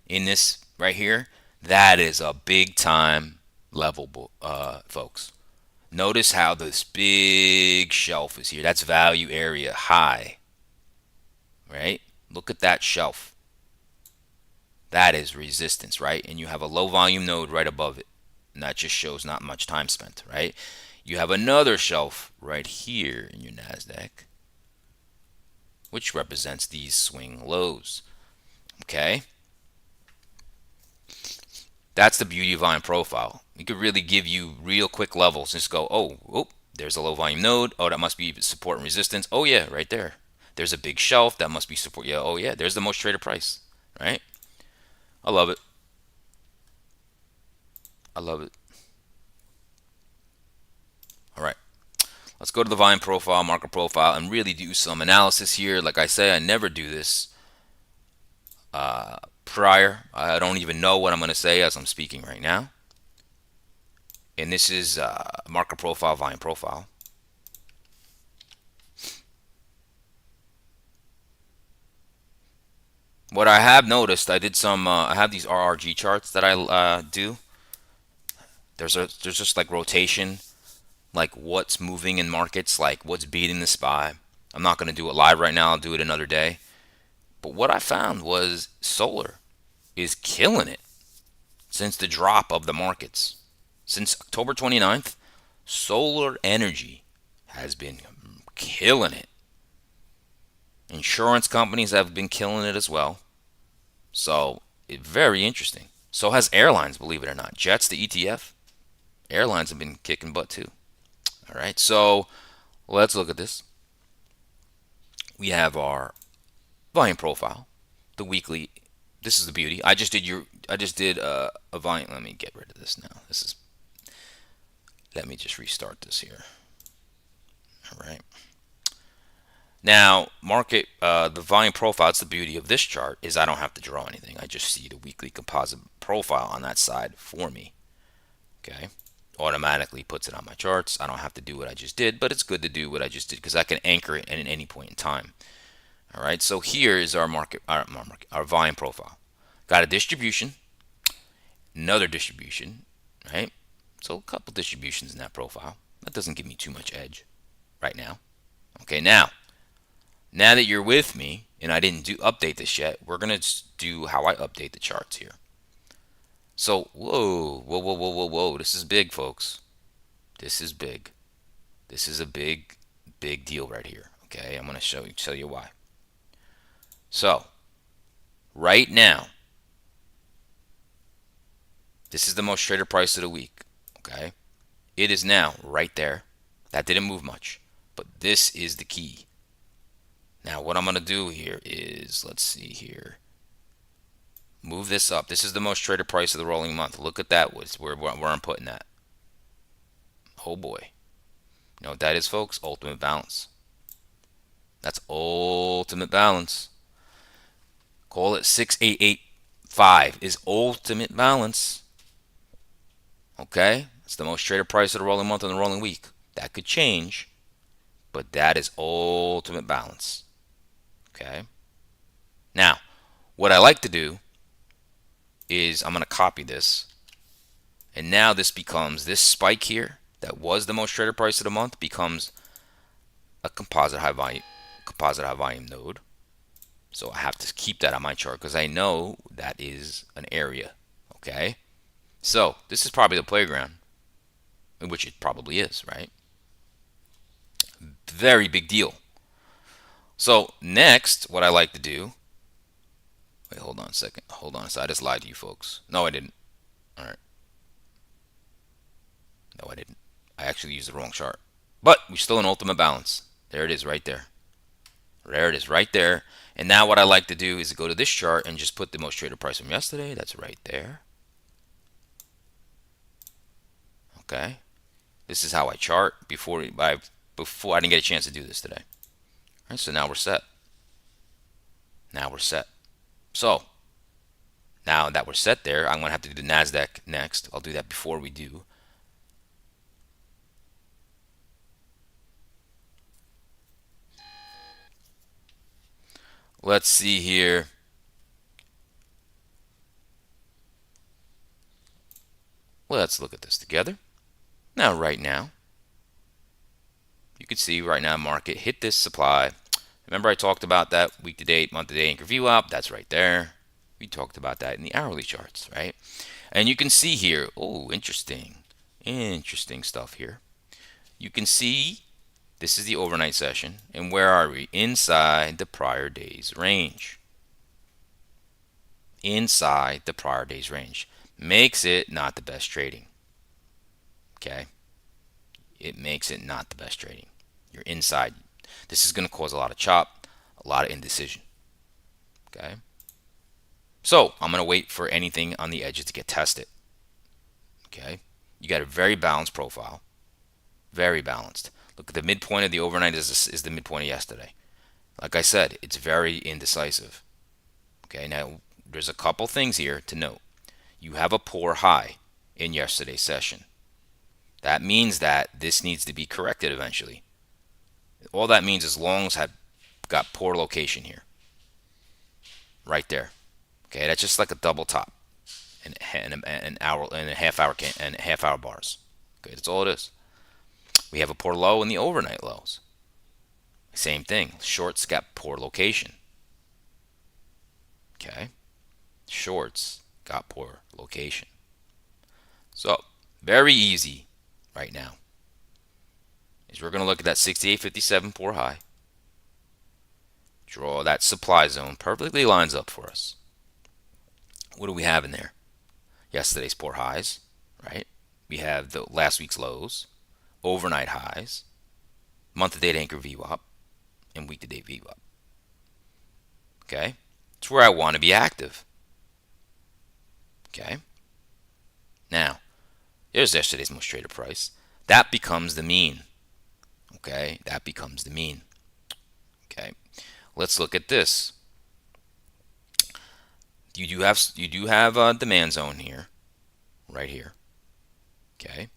in this right here? That is a big time level, folks. Notice how this big shelf is here. That's value area high. Right? Look at that shelf. That is resistance, right? And you have a low volume node right above it. And that just shows not much time spent, right? You have another shelf right here in your NASDAQ, which represents these swing lows, okay? That's the beauty of volume profile. It could really give you real quick levels. Just go, oh, there's a low volume node. Oh, that must be support and resistance. Oh yeah, right there. There's a big shelf. That must be support. Yeah, oh yeah, there's the most traded price. Right? I love it. I love it. All right. Let's go to the volume profile, market profile, and really do some analysis here. Like I say, I never do this prior. I don't even know what I'm going to say as I'm speaking right now. And this is market profile, volume profile. What I have noticed, I did some. I have these RRG charts that I do. There's just like rotation, like what's moving in markets, like what's beating the SPY. I'm not going to do it live right now. I'll do it another day. But what I found was solar is killing it since the drop of the markets. Since October 29th, solar energy has been killing it. Insurance companies have been killing it as well. So, very interesting. So has airlines, believe it or not. Jets, the ETF, airlines have been kicking butt too. All right, so let's look at this. We have our volume profile, the weekly. This is the beauty. I just did a volume. Let me get rid of this now. Let me just restart this here. All right. Now, the volume profile, it's the beauty of this chart, is I don't have to draw anything. I just see the weekly composite profile on that side for me. Okay. Automatically puts it on my charts. I don't have to do what I just did, but it's good to do what I just did because I can anchor it at any point in time. All right. So here is our our volume profile. Got a distribution, another distribution, right? So a couple distributions in that profile. That doesn't give me too much edge right now. Okay. Now that you're with me, and I didn't update this yet, we're gonna do how I update the charts here. So, whoa. This is big, folks. This is big. This is a big deal right here. Okay, I'm gonna show you why. So, right now, this is the most traded price of the week. Okay, it is now right there. That didn't move much, but this is the key. Now, what I'm gonna do here is, let's see here. Move this up. This is the most traded price of the rolling month. Look at that. Where I'm putting that. Oh boy. You know what that is, folks? Ultimate balance. That's ultimate balance. Call it 6885 is ultimate balance. Okay? It's the most traded price of the rolling month and the rolling week. That could change, but that is ultimate balance. Okay? Now, what I like to do is I'm going to copy this. And now this spike here that was the most traded price of the month becomes a composite high volume node. So I have to keep that on my chart because I know that is an area. Okay. So this is probably the playground, which it probably is, right? Very big deal. So next, what I like to do. Wait, hold on a second. Hold on a second. I just lied to you folks. No, I didn't. All right. No, I didn't. I actually used the wrong chart. But we're still in ultimate balance. There it is right there. There it is right there. And now what I like to do is to go to this chart and just put the most traded price from yesterday. That's right there. Okay. This is how I chart before I didn't get a chance to do this today. All right, so now we're set. Now we're set. So now that we're set there, I'm going to have to do the NASDAQ next. I'll do that before we do. Let's see here. Let's look at this together. Now, right now, you can see right now market hit this supply. Remember I talked about that week to date, month to date anchor view up. That's right there. We talked about that in the hourly charts, right? And you can see here, oh, interesting stuff here. You can see this is the overnight session. And where are we? Inside the prior day's range. Inside the prior day's range. makes it not the best trading. Okay? It makes it not the best trading. You're inside. This is going to cause a lot of chop, a lot of indecision. Okay? So I'm going to wait for anything on the edges to get tested. Okay? You got a very balanced profile. Very balanced. Look at the midpoint of the overnight is the midpoint of yesterday. Like I said, it's very indecisive. Okay, now there's a couple things here to note. You have a poor high in yesterday's session. That means that this needs to be corrected eventually. All that means is longs have got poor location here. Right there. Okay, that's just like a double top and an hour and a half hour bars. Okay, that's all it is. We have a poor low in the overnight lows. Same thing. Shorts got poor location. Okay. Shorts got poor location. So, very easy right now is we're going to look at that 68.57 poor high. Draw that supply zone. Perfectly lines up for us. What do we have in there? Yesterday's poor highs, right? We have the last week's lows, overnight highs, month-to-date anchor VWAP, and week-to-date VWAP. Okay? It's where I want to be active. Okay? Now, here's yesterday's most traded price. That becomes the mean. Okay? That becomes the mean. Okay? Let's look at this. You do have a demand zone here, right here. Okay?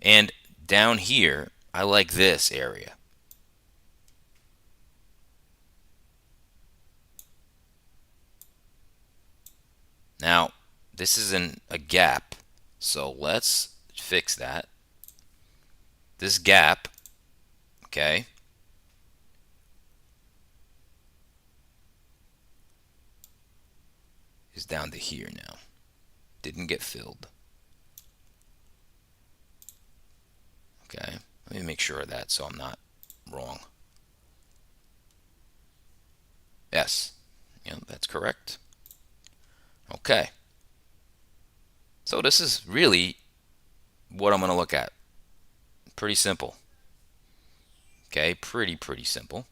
And down here, I like this area. Now, this is a gap, so let's fix that. This gap, okay, is down to here now. Didn't get filled. Okay, let me make sure of that so I'm not wrong. Yes, yeah, that's correct. Okay. So this is really what I'm going to look at. Pretty simple. Okay, pretty simple.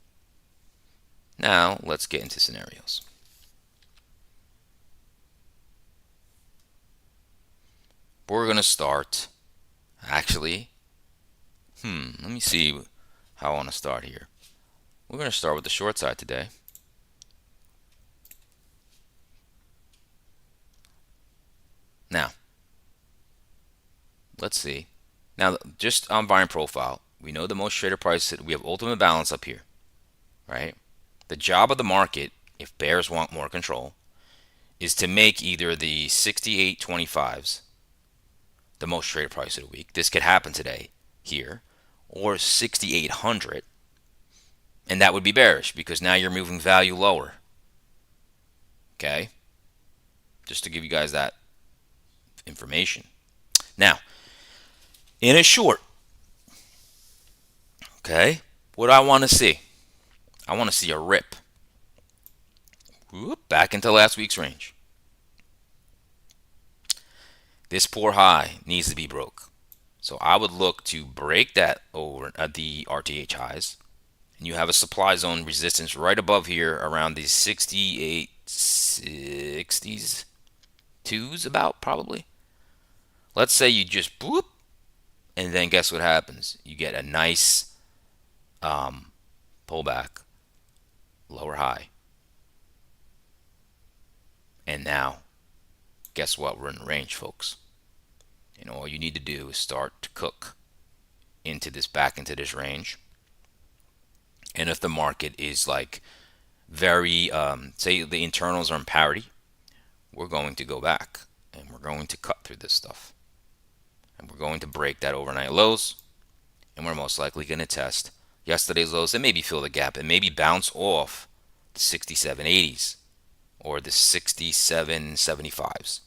Now, let's get into scenarios. We're going to start, actually, let me see how I want to start here. We're going to start with the short side today. Now, let's see. Now, just on buying profile, we know the most traded price, we have ultimate balance up here, right? The job of the market, if bears want more control, is to make either the 68.25s the most traded price of the week. This could happen today here, or 6,800, and that would be bearish because now you're moving value lower. Okay, just to give you guys that information. Now, in a short, okay, what do I want to see? I want to see a rip. Whoop, back into last week's range. This poor high needs to be broke. So I would look to break that over the RTH highs. And you have a supply zone resistance right above here around these 68.60s, twos about probably. Let's say you just boop, and then guess what happens? You get a nice pullback, lower high. And now, guess what? We're in range, folks. And all you need to do is start to cook back into this range. And if the market is like very, say the internals are in parity, we're going to go back and we're going to cut through this stuff. And we're going to break that overnight lows. And we're most likely going to test yesterday's lows and maybe fill the gap and maybe bounce off the 67.80s or the 67.75s.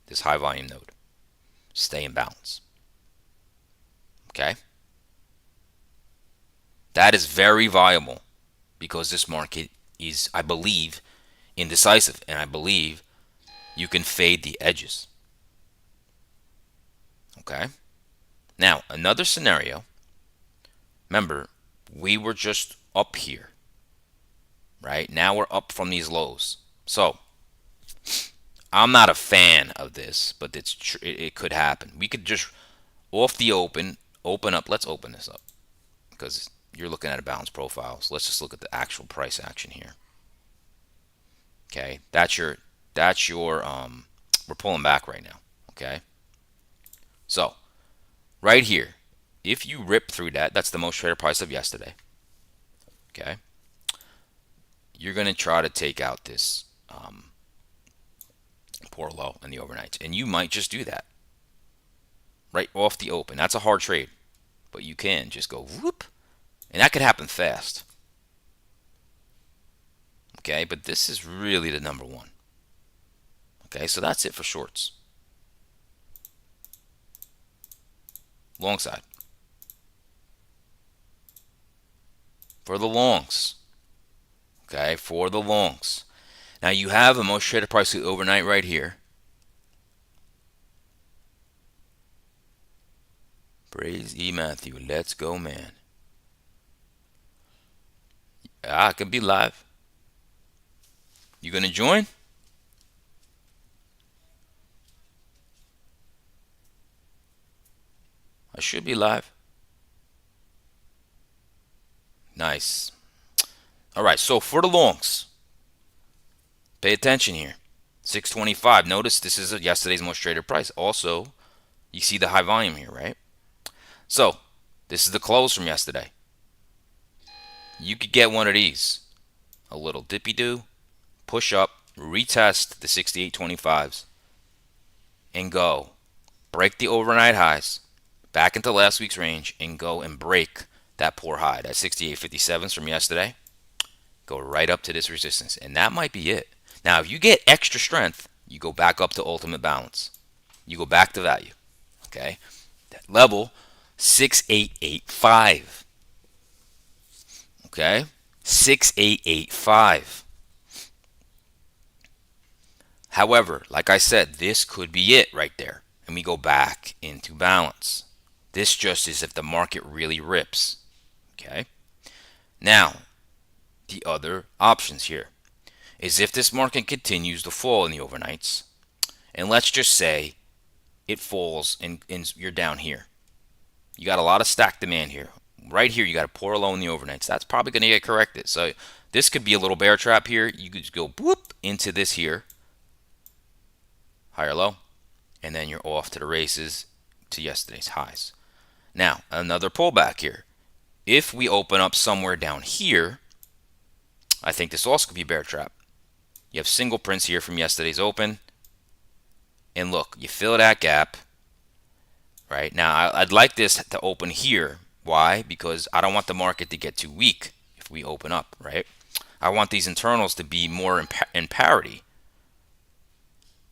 This high volume node. Stay in balance. Okay? That is very viable because this market is, I believe, indecisive. And I believe you can fade the edges. Okay. Now, another scenario. Remember, we were just up here, right? Now we're up from these lows. So, I'm not a fan of this, but it could happen. We could just off the open up. Let's open this up because you're looking at a balanced profile. So let's just look at the actual price action here. Okay, that's your we're pulling back right now. Okay, so right here, if you rip through that, that's the most traded price of yesterday. Okay, you're gonna try to take out this poor low in the overnight, and you might just do that right off the open. That's a hard trade, but you can just go whoop, and that could happen fast. Okay, but this is really the number one. Okay, so that's it for shorts. Long side. For the longs. Okay, for the longs. Now you have a most traded price overnight right here. Praise E. Matthew. Let's go, man. I could be live. You gonna join? I should be live. Nice. All right, so for the longs, pay attention here. 625. Notice this is yesterday's most traded price. Also, you see the high volume here, right? So, this is the close from yesterday. You could get one of these. A little dippy do, push up, retest the 68.25s, and go. Break the overnight highs, back into last week's range, and go and break that poor high, that 68.57s from yesterday. Go right up to this resistance, and that might be it. Now, if you get extra strength, you go back up to ultimate balance. You go back to value. Okay? That level 6885. Okay? 6885. However, like I said, this could be it right there. And we go back into balance. This just is if the market really rips. Okay? Now, the other options here is if this market continues to fall in the overnights, and let's just say it falls and you're down here. You got a lot of stack demand here. Right here, you got a poor low in the overnights. That's probably going to get corrected. So this could be a little bear trap here. You could just go whoop into this here, higher low, and then you're off to the races to yesterday's highs. Now, another pullback here. If we open up somewhere down here, I think this also could be a bear trap. You have single prints here from yesterday's open. And look, you fill that gap. Right now, I'd like this to open here. Why? Because I don't want the market to get too weak if we open up, right? I want these internals to be more in parity.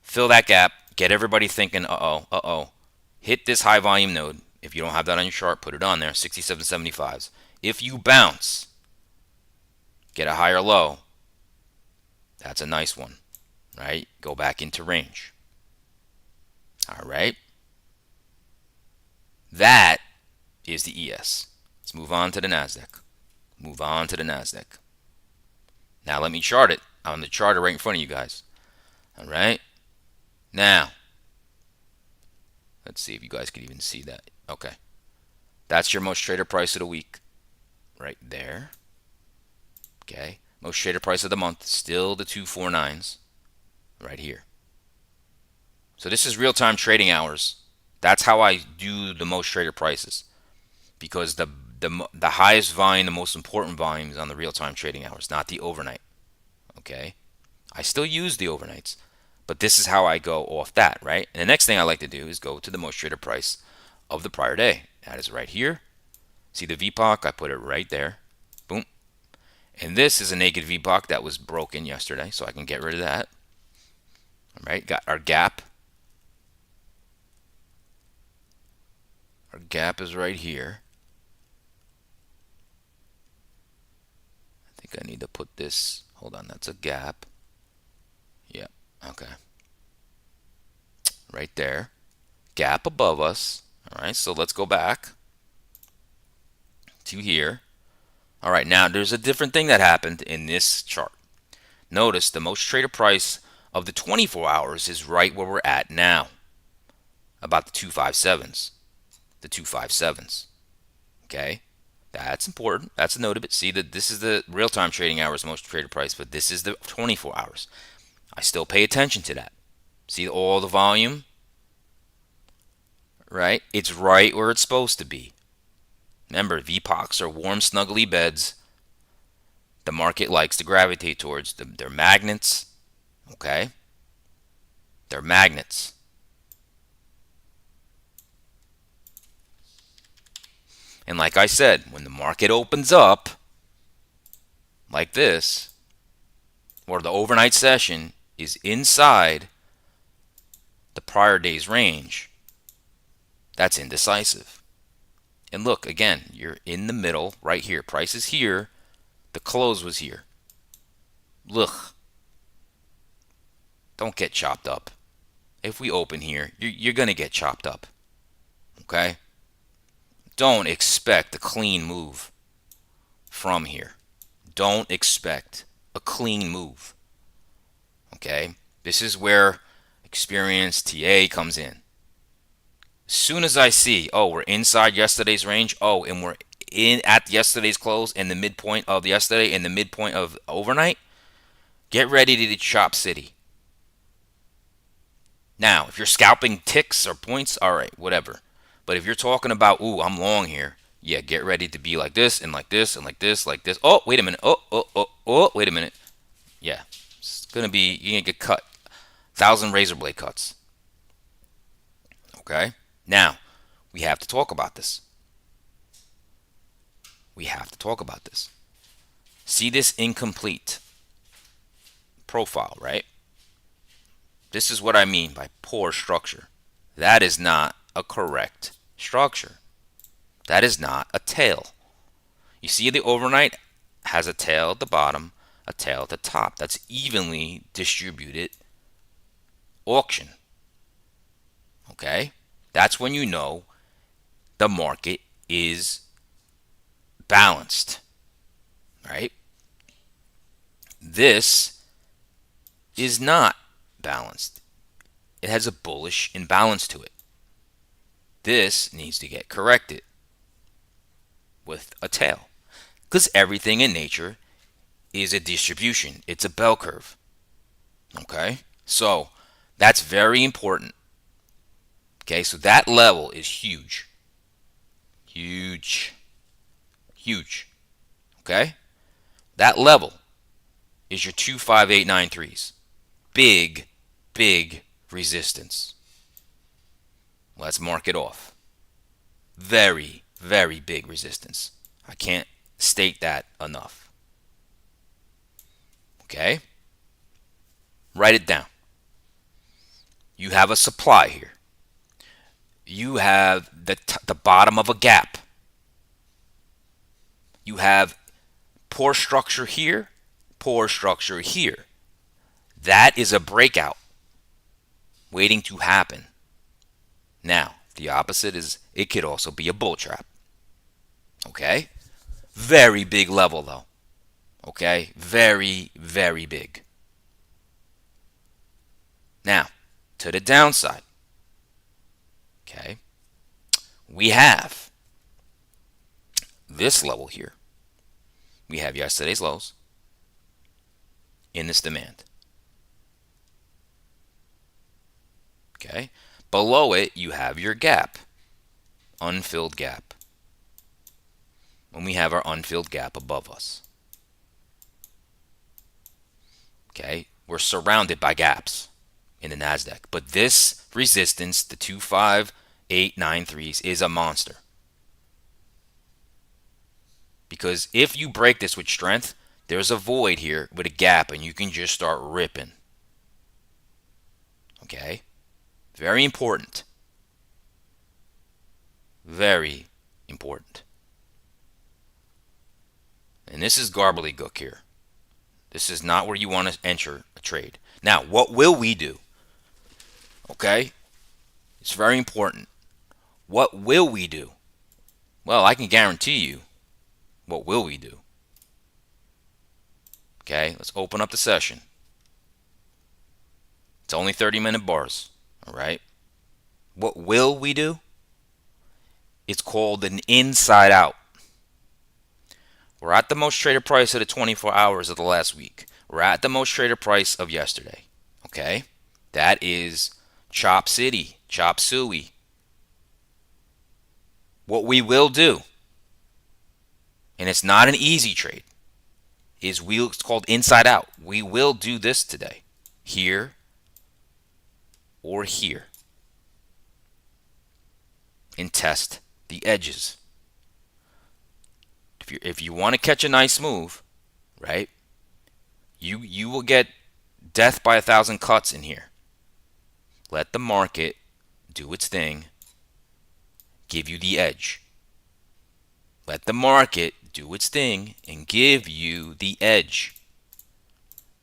Fill that gap. Get everybody thinking, uh-oh, uh-oh. Hit this high volume node. If you don't have that on your chart, put it on there, 67.75s. If you bounce, get a higher low. That's a nice one, right? Go back into range. All right. That is the ES. Let's move on to the NASDAQ. Move on to the NASDAQ. Now let me chart it. I'm on the charter right in front of you guys. All right. Now, let's see if you guys can even see that. Okay. That's your most traded price of the week. Right there. Okay. Most traded price of the month. Still the 249s. Right here. So this is real-time trading hours. That's how I do the most traded prices. Because the highest volume, the most important volume is on the real-time trading hours, not the overnight. Okay? I still use the overnights. But this is how I go off that, right? And the next thing I like to do is go to the most traded price of the prior day. That is right here. See the VPOC? I put it right there. Boom. And this is a naked VPOC that was broken yesterday, so I can get rid of that. All right, got our gap. Our gap is right here. I think I need to put this, hold on, that's a gap. Yep, okay. Right there. gap above us. All right, so let's go back to here. All right, now there's a different thing that happened in this chart. Notice the most traded price of the 24 hours is right where we're at now, about the 257s. The 257s. Okay, that's important. That's a note of it. See that this is the real-time trading hours, the most traded price, but this is the 24 hours. I still pay attention to that. See all the volume, right? It's right where it's supposed to be. Remember, VPOCs are warm, snuggly beds the market likes to gravitate towards. They're magnets, okay? They're magnets. And like I said, when the market opens up like this, or the overnight session is inside the prior day's range, that's indecisive. And look, again, you're in the middle right here. Price is here. The close was here. Look. Don't get chopped up. If we open here, you're going to get chopped up. Okay? Don't expect a clean move from here. Don't expect a clean move. Okay? This is where experienced TA comes in. As soon as I see, oh, we're inside yesterday's range, oh, and we're in at yesterday's close and the midpoint of yesterday and the midpoint of overnight, get ready to chop city. Now, if you're scalping ticks or points, all right, whatever. But if you're talking about, ooh, I'm long here, yeah, get ready to be like this and like this and like this, like this. Oh, wait a minute. Oh, wait a minute. Yeah, it's going to be, you're going to get cut. 1,000 razor blade cuts. Okay? Now, we have to talk about this. We have to talk about this. See this incomplete profile, right? This is what I mean by poor structure. That is not a correct structure. That is not a tail. You see the overnight has a tail at the bottom, a tail at the top. That's evenly distributed auction. Okay? That's when you know the market is balanced. Right? This is not balanced. It has a bullish imbalance to it. This needs to get corrected with a tail, because everything in nature is a distribution. It's a bell curve. Okay? So that's very important. Okay, so that level is huge. Huge. Huge. Okay? That level is your 25893s. Big, big resistance. Let's mark it off. Very, very big resistance. I can't state that enough. Okay? Write it down. You have a supply here. You have the bottom of a gap. You have poor structure here, poor structure here. That is a breakout waiting to happen. Now, the opposite is it could also be a bull trap. Okay? Very big level though. Okay? Very, very big. Now, to the downside. Okay? We have this level here. We have yesterday's lows in this demand. Okay? Below it, you have your gap. Unfilled gap. And we have our unfilled gap above us. Okay? We're surrounded by gaps in the NASDAQ. But this resistance, the 25893s, is a monster. Because if you break this with strength, there's a void here with a gap and you can just start ripping. Okay? Very important. Very important. And this is gobbledygook here. This is not where you want to enter a trade. Now, what will we do? Okay? It's very important. What will we do? Well, I can guarantee you what will we do. Okay, let's open up the session. It's only 30-minute bars. All right. What will we do? It's called an inside out. We're at the most traded price of the 24 hours of the last week. We're at the most traded price of yesterday. Okay? That is Chop City, Chop Suey. What we will do, and it's not an easy trade, is it's called inside out. We will do this today. Here or here. And test the edges. If you want to catch a nice move, right? You will get death by 1,000 cuts in here. Let the market do its thing, give you the edge. Let the market do its thing and give you the edge.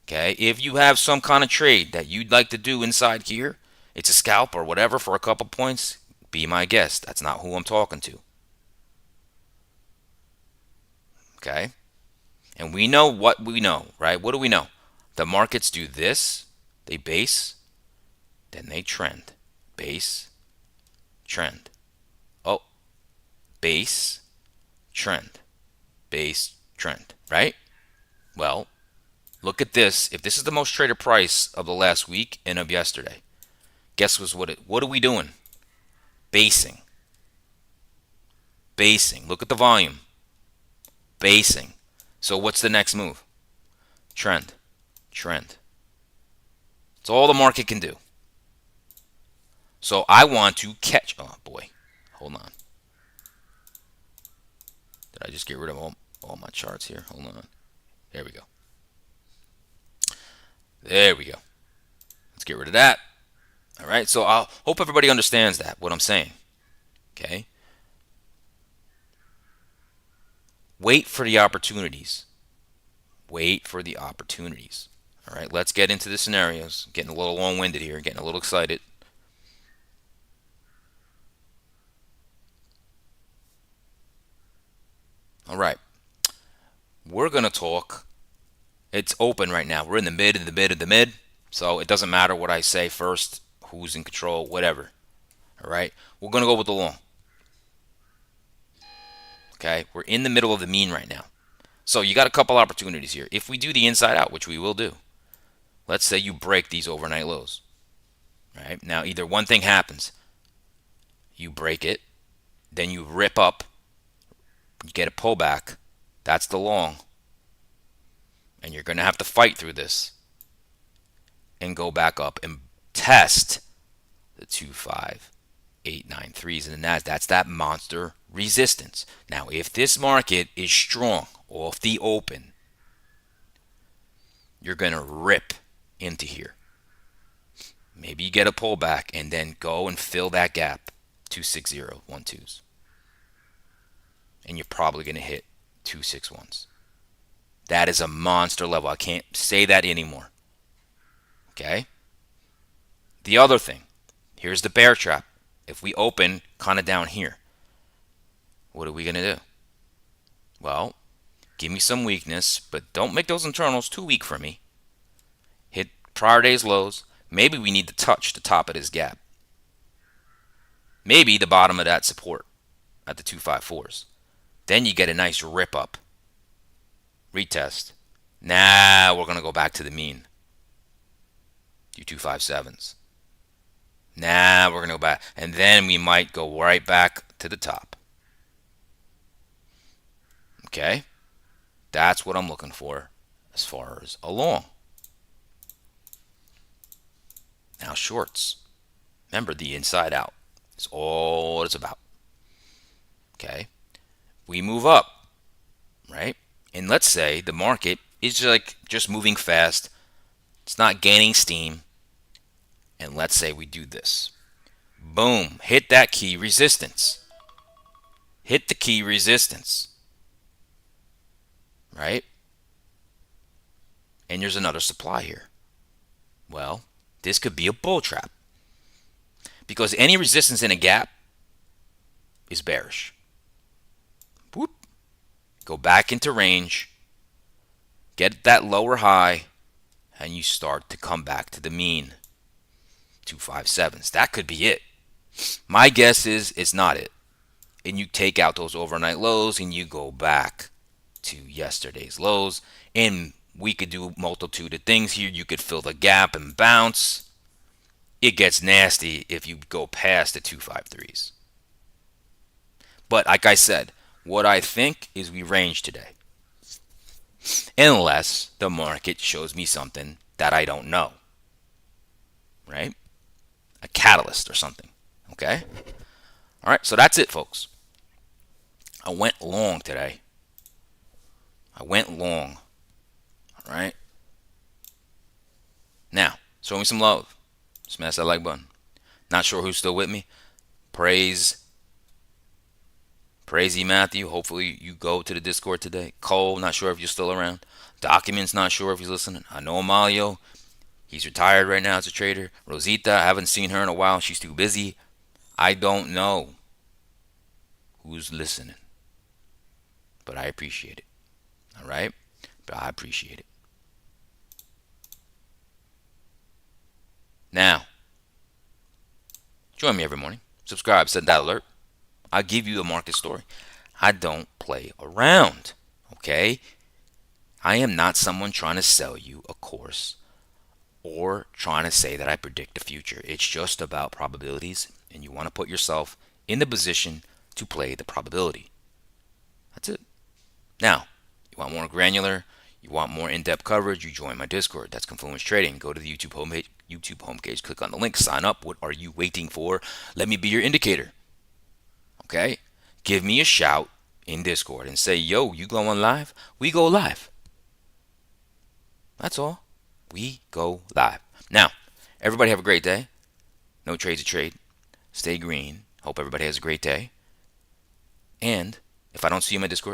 Okay? If you have some kind of trade that you'd like to do inside here, it's a scalp or whatever for a couple points, be my guest. That's not who I'm talking to. Okay? And we know what we know, right? What do we know? The markets do this, they base, then they trend. Base, trend. Oh, base, trend. Base, trend, right? Well, look at this. If this is the most traded price of the last week and of yesterday, guess what are we doing? Basing. Basing. Look at the volume. Basing. So what's the next move? Trend. Trend. It's all the market can do. So I want to catch. Oh boy. Hold on. Did I just get rid of all my charts here? Hold on. There we go. There we go. Let's get rid of that. All right. So I hope everybody understands that, what I'm saying. Okay. Wait for the opportunities. Wait for the opportunities. All right. Let's get into the scenarios. Getting a little long-winded here. Getting a little excited. All right. We're going to talk. It's open right now. We're in the mid. So it doesn't matter what I say first, who's in control, whatever. All right. We're going to go with the long. Okay. We're in the middle of the mean right now. So you got a couple opportunities here. If we do the inside out, which we will do, let's say you break these overnight lows. Right. Now, either one thing happens. You break it, then you rip up, you get a pullback. That's the long. And you're going to have to fight through this and go back up and test the 25893s and that's that monster resistance. Now, if this market is strong off the open, you're going to rip into here. Maybe you get a pullback and then go and fill that gap, 26012s. And you're probably going to hit 261s. That is a monster level. I can't say that anymore. Okay? The other thing, here's the bear trap. If we open kind of down here, what are we going to do? Well, give me some weakness, but don't make those internals too weak for me. Hit prior day's lows. Maybe we need to touch the top of this gap. Maybe the bottom of that support at the 254s. Then you get a nice rip up. Retest. Now we're going to go back to the mean. 257s. Now we're going to go back. And then we might go right back to the top. Okay? That's what I'm looking for as far as a long. Now shorts. Remember, the inside out is all it's about. Okay? We move up, right? And let's say the market is just moving fast. It's not gaining steam. And let's say we do this. Boom. Hit that key resistance. Hit the key resistance. Right? And there's another supply here. Well, this could be a bull trap. because any resistance in a gap is bearish. Whoop. Go back into range, get that lower high, and you start to come back to the mean. 257s. That could be it. My guess is it's not it. And you take out those overnight lows and you go back to yesterday's lows. And we could do multitude of things here. You could fill the gap and bounce. It gets nasty if you go past the 253s. But like I said, what I think is we range today. Unless the market shows me something that I don't know. Right? A catalyst or something. Okay? All right, so that's it, folks. I went long today. I went long. All right? Now, show me some love. Smash that like button. Not sure who's still with me. Praise E. Matthew. Hopefully you go to the Discord today. Cole, not sure if you're still around. Documents, not sure if he's listening. I know Amalio. He's retired right now as a trader. Rosita, I haven't seen her in a while. She's too busy. I don't know who's listening. But I appreciate it. All right? But I appreciate it. Now, join me every morning. Subscribe, set that alert. I'll give you a market story. I don't play around. Okay? I am not someone trying to sell you a course or trying to say that I predict the future. It's just about probabilities, and you want to put yourself in the position to play the probability. That's it. Now, you want more granular, you want more in-depth coverage, you join my Discord. That's Confluence Trading. Go to the YouTube homepage, click on the link, sign up. What are you waiting for? Let me be your indicator. Okay? Give me a shout in Discord and say, yo, you going live? We go live. That's all. We go live. Now, everybody have a great day. No trades to trade. Stay green. Hope everybody has a great day. And if I don't see you in my Discord,